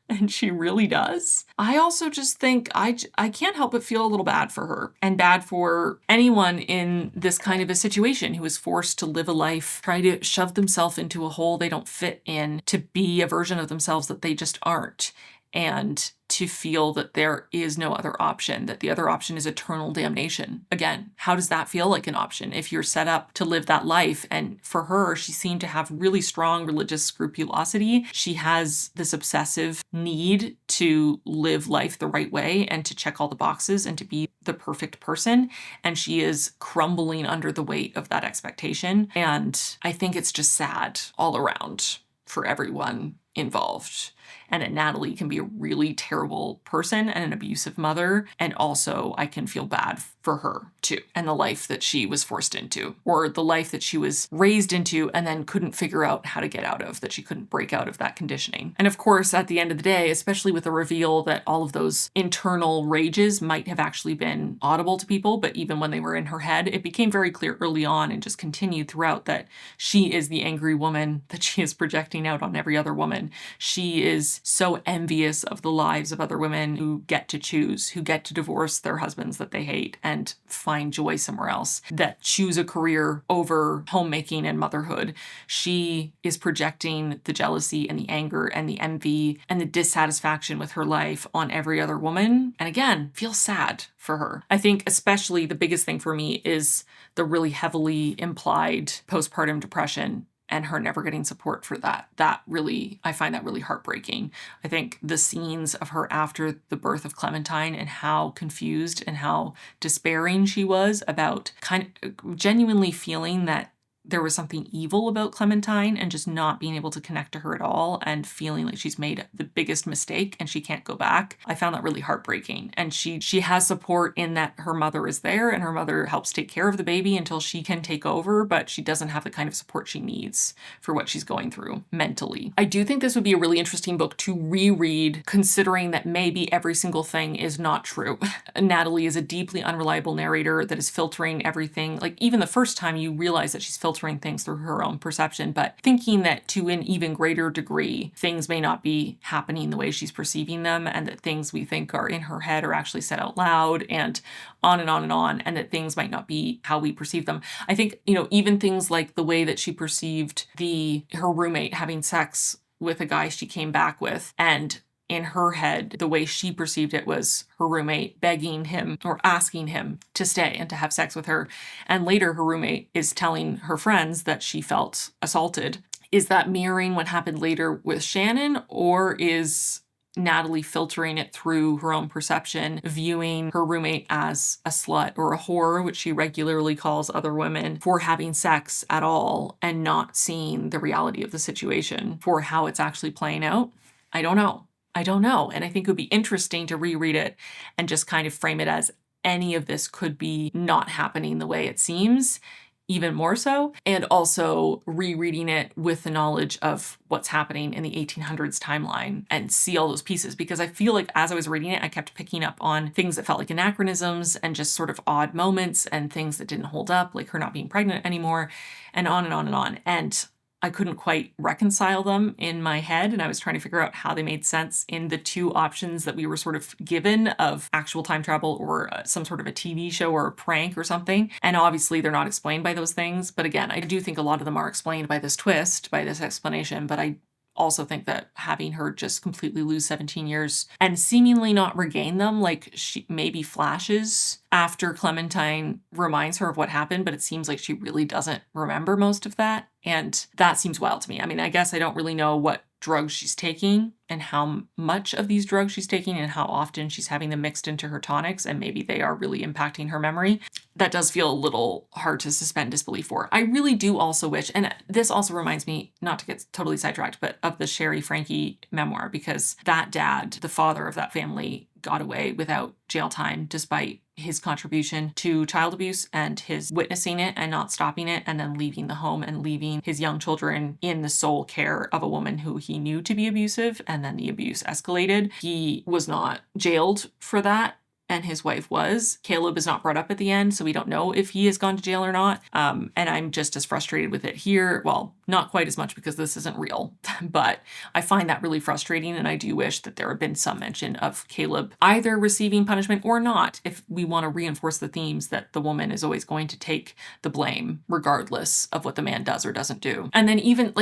and she really does, I also just think I can't help but feel a little bad for her, and bad for anyone in this kind of a situation who is forced to live a life, try to shove themselves into a hole they don't fit in, to be a version of themselves that they just aren't, and to feel that there is no other option, that the other option is eternal damnation. Again, how does that feel like an option if you're set up to live that life? And for her, she seemed to have really strong religious scrupulosity. She has this obsessive need to live life the right way and to check all the boxes and to be the perfect person. And she is crumbling under the weight of that expectation. And I think it's just sad all around for everyone involved. And that Natalie can be a really terrible person and an abusive mother. And also, I can feel bad for her too, and the life that she was forced into, or the life that she was raised into and then couldn't figure out how to get out of, that she couldn't break out of that conditioning. And of course, at the end of the day, especially with the reveal that all of those internal rages might have actually been audible to people, but even when they were in her head, it became very clear early on and just continued throughout that she is the angry woman that she is projecting out on every other woman. She is so envious of the lives of other women who get to choose, who get to divorce their husbands that they hate and find joy somewhere else, that choose a career over homemaking and motherhood. She is projecting the jealousy and the anger and the envy and the dissatisfaction with her life on every other woman. And again, feel sad for her. I think especially the biggest thing for me is the really heavily implied postpartum depression and her never getting support for that. I find that really heartbreaking. I think the scenes of her after the birth of Clementine and how confused and how despairing she was about kind of genuinely feeling that there was something evil about Clementine and just not being able to connect to her at all and feeling like she's made the biggest mistake and she can't go back. I found that really heartbreaking. And she has support in that her mother is there and her mother helps take care of the baby until she can take over, but she doesn't have the kind of support she needs for what she's going through mentally. I do think this would be a really interesting book to reread, considering that maybe every single thing is not true. Natalie is a deeply unreliable narrator that is filtering everything. Like, even the first time you realize that she's filtering filtering things through her own perception, but thinking that to an even greater degree, things may not be happening the way she's perceiving them, and that things we think are in her head are actually said out loud, and on and on and on, and that things might not be how we perceive them. I think, even things like the way that she perceived her roommate having sex with a guy she came back with, and in her head, the way she perceived it was her roommate begging him or asking him to stay and to have sex with her. And later her roommate is telling her friends that she felt assaulted. Is that mirroring what happened later with Shannon, or is Natalie filtering it through her own perception, viewing her roommate as a slut or a whore, which she regularly calls other women, for having sex at all, and not seeing the reality of the situation for how it's actually playing out? I don't know. And I think it would be interesting to reread it and just kind of frame it as any of this could be not happening the way it seems, even more so, and also rereading it with the knowledge of what's happening in the 1800s timeline and see all those pieces. Because I feel like as I was reading it, I kept picking up on things that felt like anachronisms and just sort of odd moments and things that didn't hold up, like her not being pregnant anymore, and on and on and on. And I couldn't quite reconcile them in my head, and I was trying to figure out how they made sense in the two options that we were sort of given of actual time travel or some sort of a TV show or a prank or something. And obviously they're not explained by those things. But again, I do think a lot of them are explained by this twist, by this explanation, but I also think that having her just completely lose 17 years and seemingly not regain them, like she maybe flashes after Clementine reminds her of what happened, but it seems like she really doesn't remember most of that. And that seems wild to me. I mean, I guess I don't really know what drugs she's taking and how much of these drugs she's taking and how often she's having them mixed into her tonics, and maybe they are really impacting her memory. That does feel a little hard to suspend disbelief for. I really do also wish, and this also reminds me, not to get totally sidetracked, but of the Sherry Frankie memoir, because that dad, the father of that family, got away without jail time despite his contribution to child abuse and his witnessing it and not stopping it, and then leaving the home and leaving his young children in the sole care of a woman who he knew to be abusive, and then the abuse escalated. He was not jailed for that, and his wife was. Caleb is not brought up at the end, so we don't know if he has gone to jail or not. And I'm just as frustrated with it here. Well, not quite as much because this isn't real, but I find that really frustrating, and I do wish that there had been some mention of Caleb either receiving punishment or not, if we want to reinforce the themes that the woman is always going to take the blame regardless of what the man does or doesn't do. And then even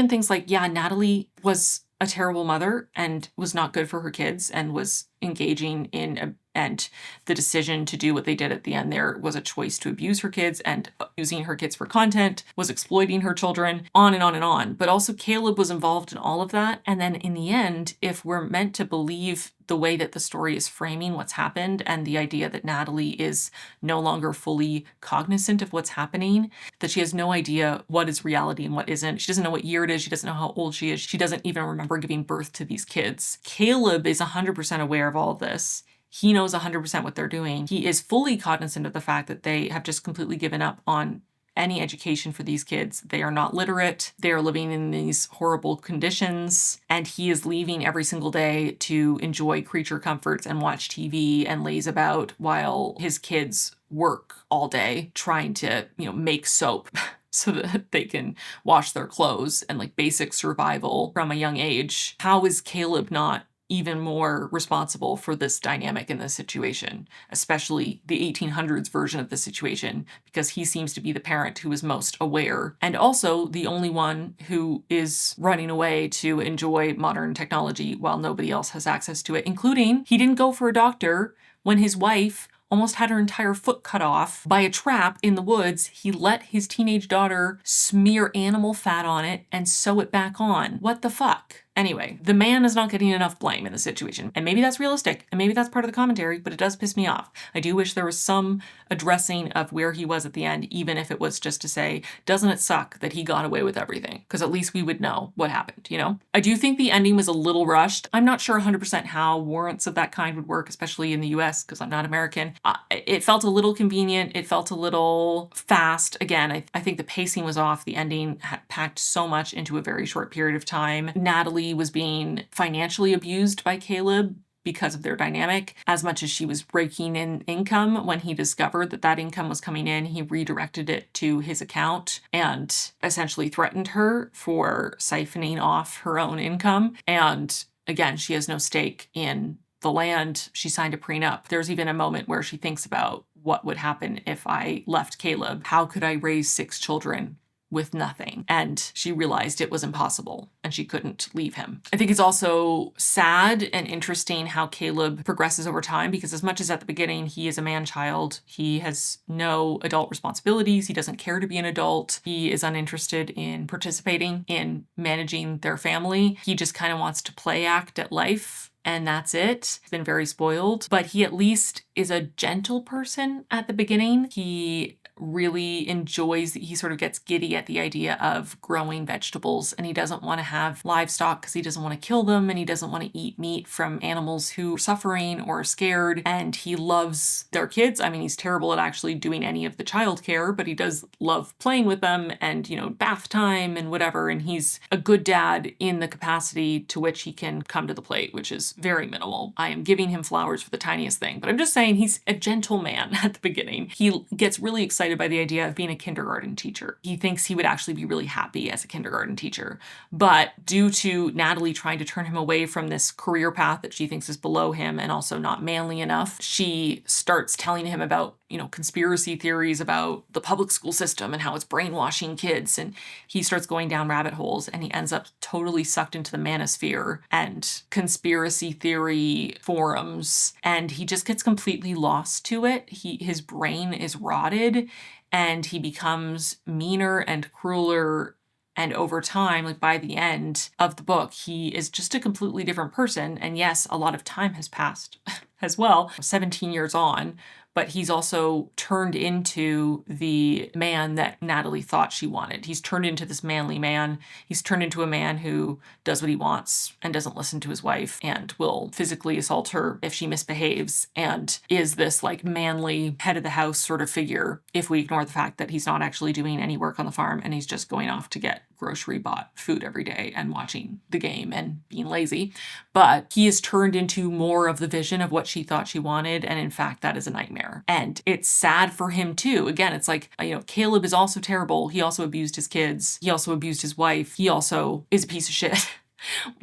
things like, yeah, Natalie was a terrible mother and was not good for her kids and was engaging in and the decision to do what they did at the end there was a choice to abuse her kids, and using her kids for content, was exploiting her children, on and on and on. But also Caleb was involved in all of that. And then in the end, if we're meant to believe the way that the story is framing what's happened and the idea that Natalie is no longer fully cognizant of what's happening, that she has no idea what is reality and what isn't. She doesn't know what year it is. She doesn't know how old she is. She doesn't even remember giving birth to these kids. Caleb is 100% aware of all of this. He knows 100% what they're doing. He is fully cognizant of the fact that they have just completely given up on any education for these kids. They are not literate. They are living in these horrible conditions. And he is leaving every single day to enjoy creature comforts and watch TV and laze about while his kids work all day trying to, make soap so that they can wash their clothes and like basic survival from a young age. How is Caleb not even more responsible for this dynamic in this situation, especially the 1800s version of the situation, because he seems to be the parent who is most aware and also the only one who is running away to enjoy modern technology while nobody else has access to it, including he didn't go for a doctor when his wife almost had her entire foot cut off by a trap in the woods. He let his teenage daughter smear animal fat on it and sew it back on. What the fuck? Anyway, the man is not getting enough blame in the situation. And maybe that's realistic, and maybe that's part of the commentary, but it does piss me off. I do wish there was some addressing of where he was at the end, even if it was just to say, doesn't it suck that he got away with everything? Because at least we would know what happened, I do think the ending was a little rushed. I'm not sure 100% how warrants of that kind would work, especially in the US, because I'm not American. It felt a little convenient. It felt a little fast. Again, I think the pacing was off. The ending had packed so much into a very short period of time. Natalie was being financially abused by Caleb because of their dynamic. As much as she was raking in income, when he discovered that that income was coming in, he redirected it to his account and essentially threatened her for siphoning off her own income. And again, she has no stake in the land. She signed a prenup. There's even a moment where she thinks about what would happen if I left Caleb. How could I raise 6 children with nothing? And she realized it was impossible and she couldn't leave him. I think it's also sad and interesting how Caleb progresses over time, because as much as at the beginning he is a man-child, he has no adult responsibilities, he doesn't care to be an adult, he is uninterested in participating in managing their family. He just kind of wants to play act at life. And that's it. He's been very spoiled, but he at least is a gentle person at the beginning. He really enjoys, he sort of gets giddy at the idea of growing vegetables, and he doesn't want to have livestock because he doesn't want to kill them, and he doesn't want to eat meat from animals who are suffering or are scared, and he loves their kids. I mean, he's terrible at actually doing any of the childcare, but he does love playing with them and, you know, bath time and whatever, and he's a good dad in the capacity to which he can come to the plate, which is very minimal. I am giving him flowers for the tiniest thing, but I'm just saying he's a gentle man at the beginning. He gets really excited by the idea of being a kindergarten teacher. He thinks he would actually be really happy as a kindergarten teacher. But due to Natalie trying to turn him away from this career path that she thinks is below him and also not manly enough, she starts telling him about, you know, conspiracy theories about the public school system and how it's brainwashing kids. And he starts going down rabbit holes and he ends up totally sucked into the manosphere and conspiracy theory forums. And he just gets completely lost to it. His brain is rotted and he becomes meaner and crueler. And over time, like by the end of the book, he is just a completely different person. And yes, a lot of time has passed as well, 17 years on, but he's also turned into the man that Natalie thought she wanted. He's turned into this manly man. He's turned into a man who does what he wants and doesn't listen to his wife and will physically assault her if she misbehaves, and is this like manly head of the house sort of figure if we ignore the fact that he's not actually doing any work on the farm and he's just going off to get grocery bought food every day and watching the game and being lazy. But he is turned into more of the vision of what she thought she wanted, and in fact that is a nightmare. And it's sad for him too. Again, it's like, you know, Caleb is also terrible. He also abused his kids. He also abused his wife. He also is a piece of shit.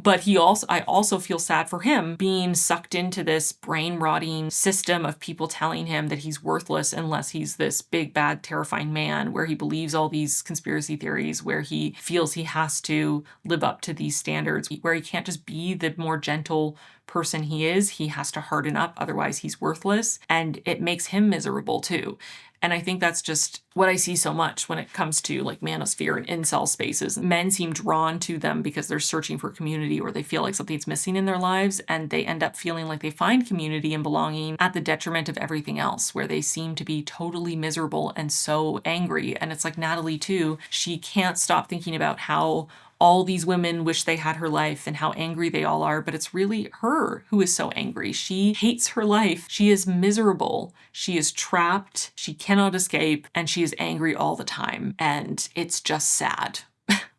But I also feel sad for him being sucked into this brain rotting system of people telling him that he's worthless unless he's this big, bad, terrifying man, where he believes all these conspiracy theories, where he feels he has to live up to these standards, where he can't just be the more gentle person he is. He has to harden up, otherwise he's worthless. And it makes him miserable too. And I think that's just what I see so much when it comes to like manosphere and incel spaces. Men seem drawn to them because they're searching for community, or they feel like something's missing in their lives, and they end up feeling like they find community and belonging at the detriment of everything else, where they seem to be totally miserable and so angry. And it's like Natalie too. She can't stop thinking about how all these women wish they had her life and how angry they all are, but it's really her who is so angry. She hates her life. She is miserable. She is trapped. She cannot escape, and she is angry all the time. And it's just sad.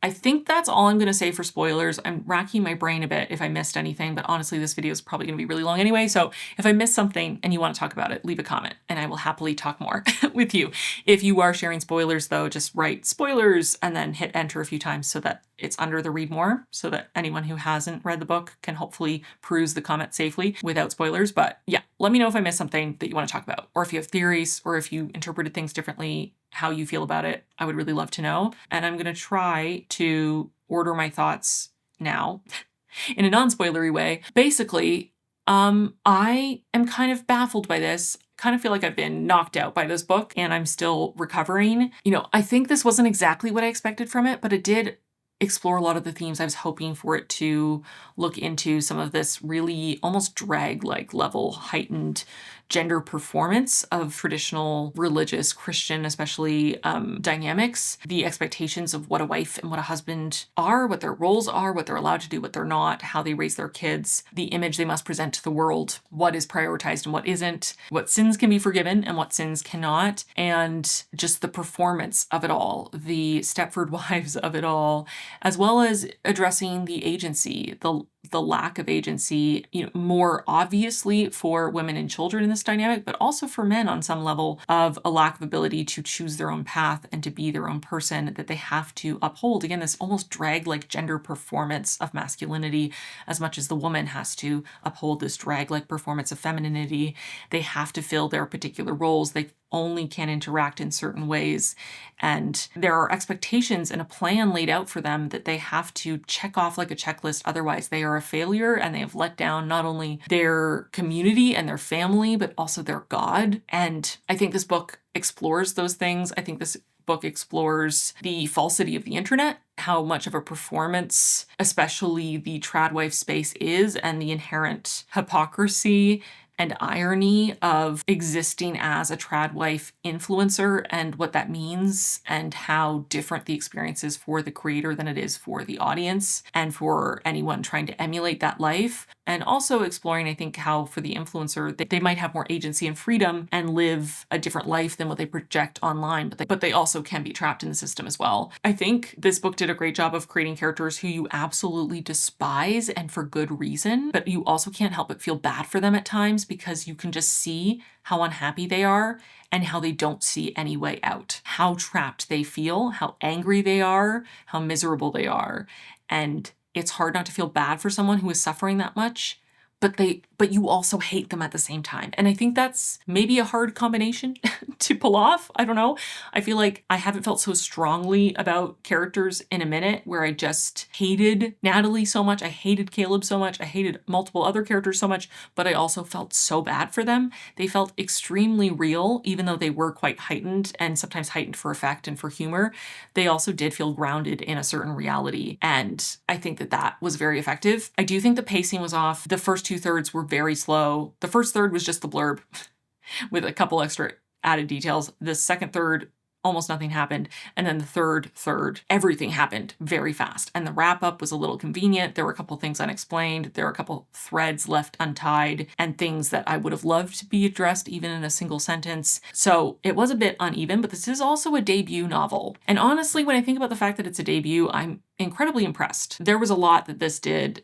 I think that's all I'm going to say for spoilers. I'm racking my brain a bit if I missed anything, but honestly, this video is probably going to be really long anyway. So if I missed something and you want to talk about it, leave a comment and I will happily talk more with you. If you are sharing spoilers though, just write spoilers and then hit enter a few times so that it's under the read more, so that anyone who hasn't read the book can hopefully peruse the comment safely without spoilers. But yeah, let me know if I missed something that you want to talk about, or if you have theories, or if you interpreted things differently, how you feel about it. I would really love to know. And I'm going to try to order my thoughts now in a non-spoilery way. Basically, I am kind of baffled by this. Kind of feel like I've been knocked out by this book and I'm still recovering. You know, I think this wasn't exactly what I expected from it, but it did explore a lot of the themes I was hoping for it to look into. Some of this really almost drag-like level heightened gender performance of traditional religious Christian, especially dynamics, the expectations of what a wife and what a husband are, what their roles are, what they're allowed to do, what they're not, how they raise their kids, the image they must present to the world, what is prioritized and what isn't, what sins can be forgiven and what sins cannot, and just the performance of it all, the Stepford Wives of it all, as well as addressing the agency, the lack of agency, more obviously for women and children in this dynamic, but also for men on some level, of a lack of ability to choose their own path and to be their own person, that they have to uphold. Again, this almost drag-like gender performance of masculinity, as much as the woman has to uphold this drag-like performance of femininity. They have to fill their particular roles. They only can interact in certain ways. And there are expectations and a plan laid out for them that they have to check off like a checklist. Otherwise, they are a failure and they have let down not only their community and their family, but also their God. And I think this book explores those things. I think this book explores the falsity of the internet, how much of a performance, especially the tradwife space is, and the inherent hypocrisy and irony of existing as a tradwife influencer and what that means and how different the experience is for the creator than it is for the audience and for anyone trying to emulate that life. And also exploring, I think, how for the influencer, they might have more agency and freedom and live a different life than what they project online, but they also can be trapped in the system as well. I think this book did a great job of creating characters who you absolutely despise, and for good reason, but you also can't help but feel bad for them at times because you can just see how unhappy they are and how they don't see any way out, how trapped they feel, how angry they are, how miserable they are. And it's hard not to feel bad for someone who is suffering that much, but you also hate them at the same time. And I think that's maybe a hard combination to pull off. I don't know. I feel like I haven't felt so strongly about characters in a minute, where I just hated Natalie so much. I hated Caleb so much. I hated multiple other characters so much, but I also felt so bad for them. They felt extremely real, even though they were quite heightened, and sometimes heightened for effect and for humor. They also did feel grounded in a certain reality. And I think that was very effective. I do think the pacing was off. The first 2/3 were very slow. The first third was just the blurb with a couple extra added details. The second third, almost nothing happened. And then the third, everything happened very fast. And the wrap up was a little convenient. There were a couple things unexplained. There were a couple threads left untied and things that I would have loved to be addressed even in a single sentence. So it was a bit uneven, but this is also a debut novel. And honestly, when I think about the fact that it's a debut, I'm incredibly impressed. There was a lot that this did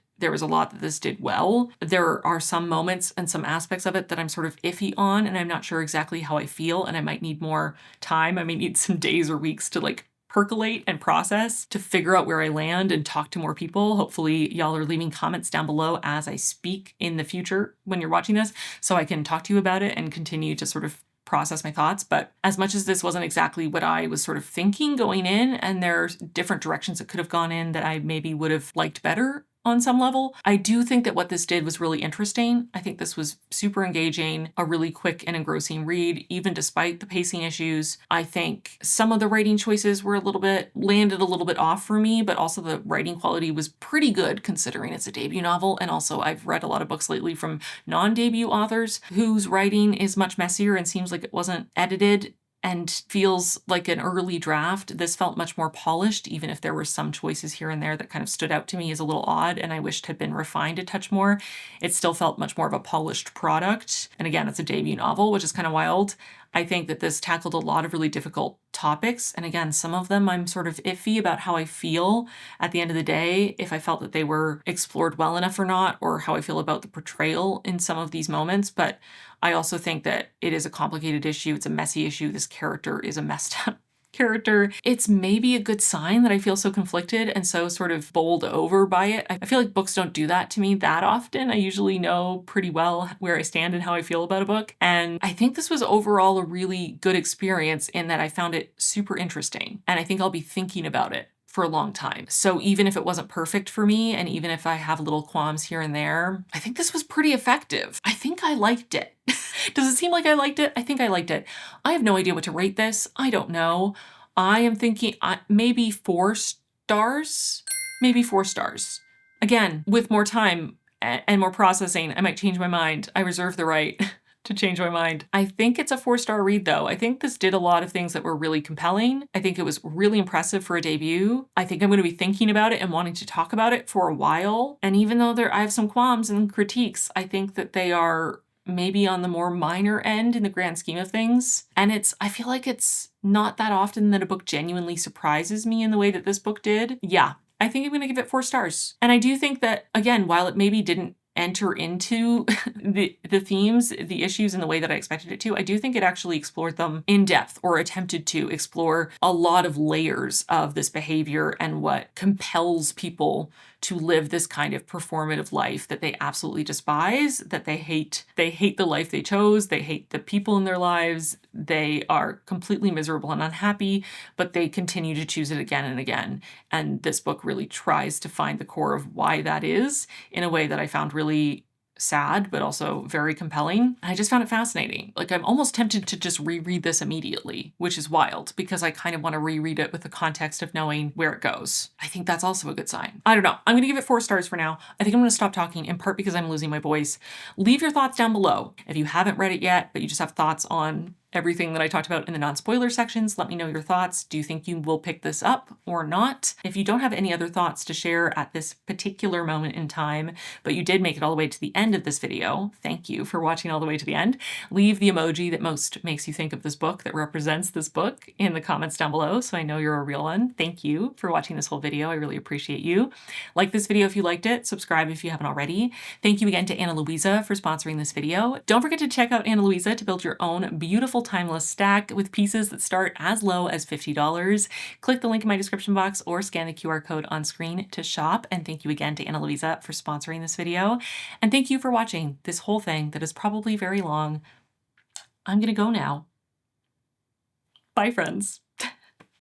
well. There are some moments and some aspects of it that I'm sort of iffy on, and I'm not sure exactly how I feel, and I might need more time. I may need some days or weeks to percolate and process, to figure out where I land and talk to more people. Hopefully y'all are leaving comments down below as I speak in the future when you're watching this, so I can talk to you about it and continue to sort of process my thoughts. But as much as this wasn't exactly what I was sort of thinking going in, and there's different directions it could have gone in that I maybe would have liked better on some level, I do think that what this did was really interesting. I think this was super engaging, a really quick and engrossing read, even despite the pacing issues. I think some of the writing choices were landed a little bit off for me, but also the writing quality was pretty good considering it's a debut novel. And also I've read a lot of books lately from non-debut authors whose writing is much messier and seems like it wasn't edited and feels like an early draft. This felt much more polished, even if there were some choices here and there that kind of stood out to me as a little odd and I wished had been refined a touch more. It still felt much more of a polished product. And again, it's a debut novel, which is kind of wild. I think that this tackled a lot of really difficult topics. And again, some of them I'm sort of iffy about how I feel at the end of the day, if I felt that they were explored well enough or not, or how I feel about the portrayal in some of these moments. But I also think that it is a complicated issue. It's a messy issue. This character is a messed up character. It's maybe a good sign that I feel so conflicted and so sort of bowled over by it. I feel like books don't do that to me that often. I usually know pretty well where I stand and how I feel about a book. And I think this was overall a really good experience in that I found it super interesting. And I think I'll be thinking about it for a long time. So even if it wasn't perfect for me, and even if I have little qualms here and there, I think this was pretty effective. I think I liked it. Does it seem like I liked it? I think I liked it. I have no idea what to rate this. I don't know. I am thinking maybe 4 stars. Maybe 4 stars. Again, with more time and more processing, I might change my mind. I reserve the right to change my mind. I think it's a 4-star read though. I think this did a lot of things that were really compelling. I think it was really impressive for a debut. I think I'm going to be thinking about it and wanting to talk about it for a while. And even though I have some qualms and critiques, I think that they are maybe on the more minor end in the grand scheme of things. And I feel like it's not that often that a book genuinely surprises me in the way that this book did. Yeah, I think I'm going to give it 4 stars. And I do think that, again, while it maybe didn't enter into the themes, the issues in the way that I expected it to, I do think it actually explored them in depth, or attempted to explore a lot of layers of this behavior and what compels people to live this kind of performative life that they absolutely despise, that they hate. They hate the life they chose. They hate the people in their lives. They are completely miserable and unhappy, but they continue to choose it again and again. And this book really tries to find the core of why that is in a way that I found really sad, but also very compelling. I just found it fascinating. Like, I'm almost tempted to just reread this immediately, which is wild because I kind of want to reread it with the context of knowing where it goes. I think that's also a good sign. I don't know. I'm going to give it 4 stars for now. I think I'm going to stop talking, in part because I'm losing my voice. Leave your thoughts down below. If you haven't read it yet, but you just have thoughts on everything that I talked about in the non-spoiler sections, let me know your thoughts. Do you think you will pick this up or not? If you don't have any other thoughts to share at this particular moment in time, but you did make it all the way to the end of this video, thank you for watching all the way to the end. Leave the emoji that most makes you think of this book, that represents this book, in the comments down below so I know you're a real one. Thank you for watching this whole video. I really appreciate you. Like this video if you liked it. Subscribe if you haven't already. Thank you again to Ana Luisa for sponsoring this video. Don't forget to check out Ana Luisa to build your own beautiful timeless stack with pieces that start as low as $50. Click the link in my description box or scan the QR code on screen to shop. And thank you again to Ana Luisa for sponsoring this video. And thank you for watching this whole thing that is probably very long. I'm gonna go now. Bye, friends.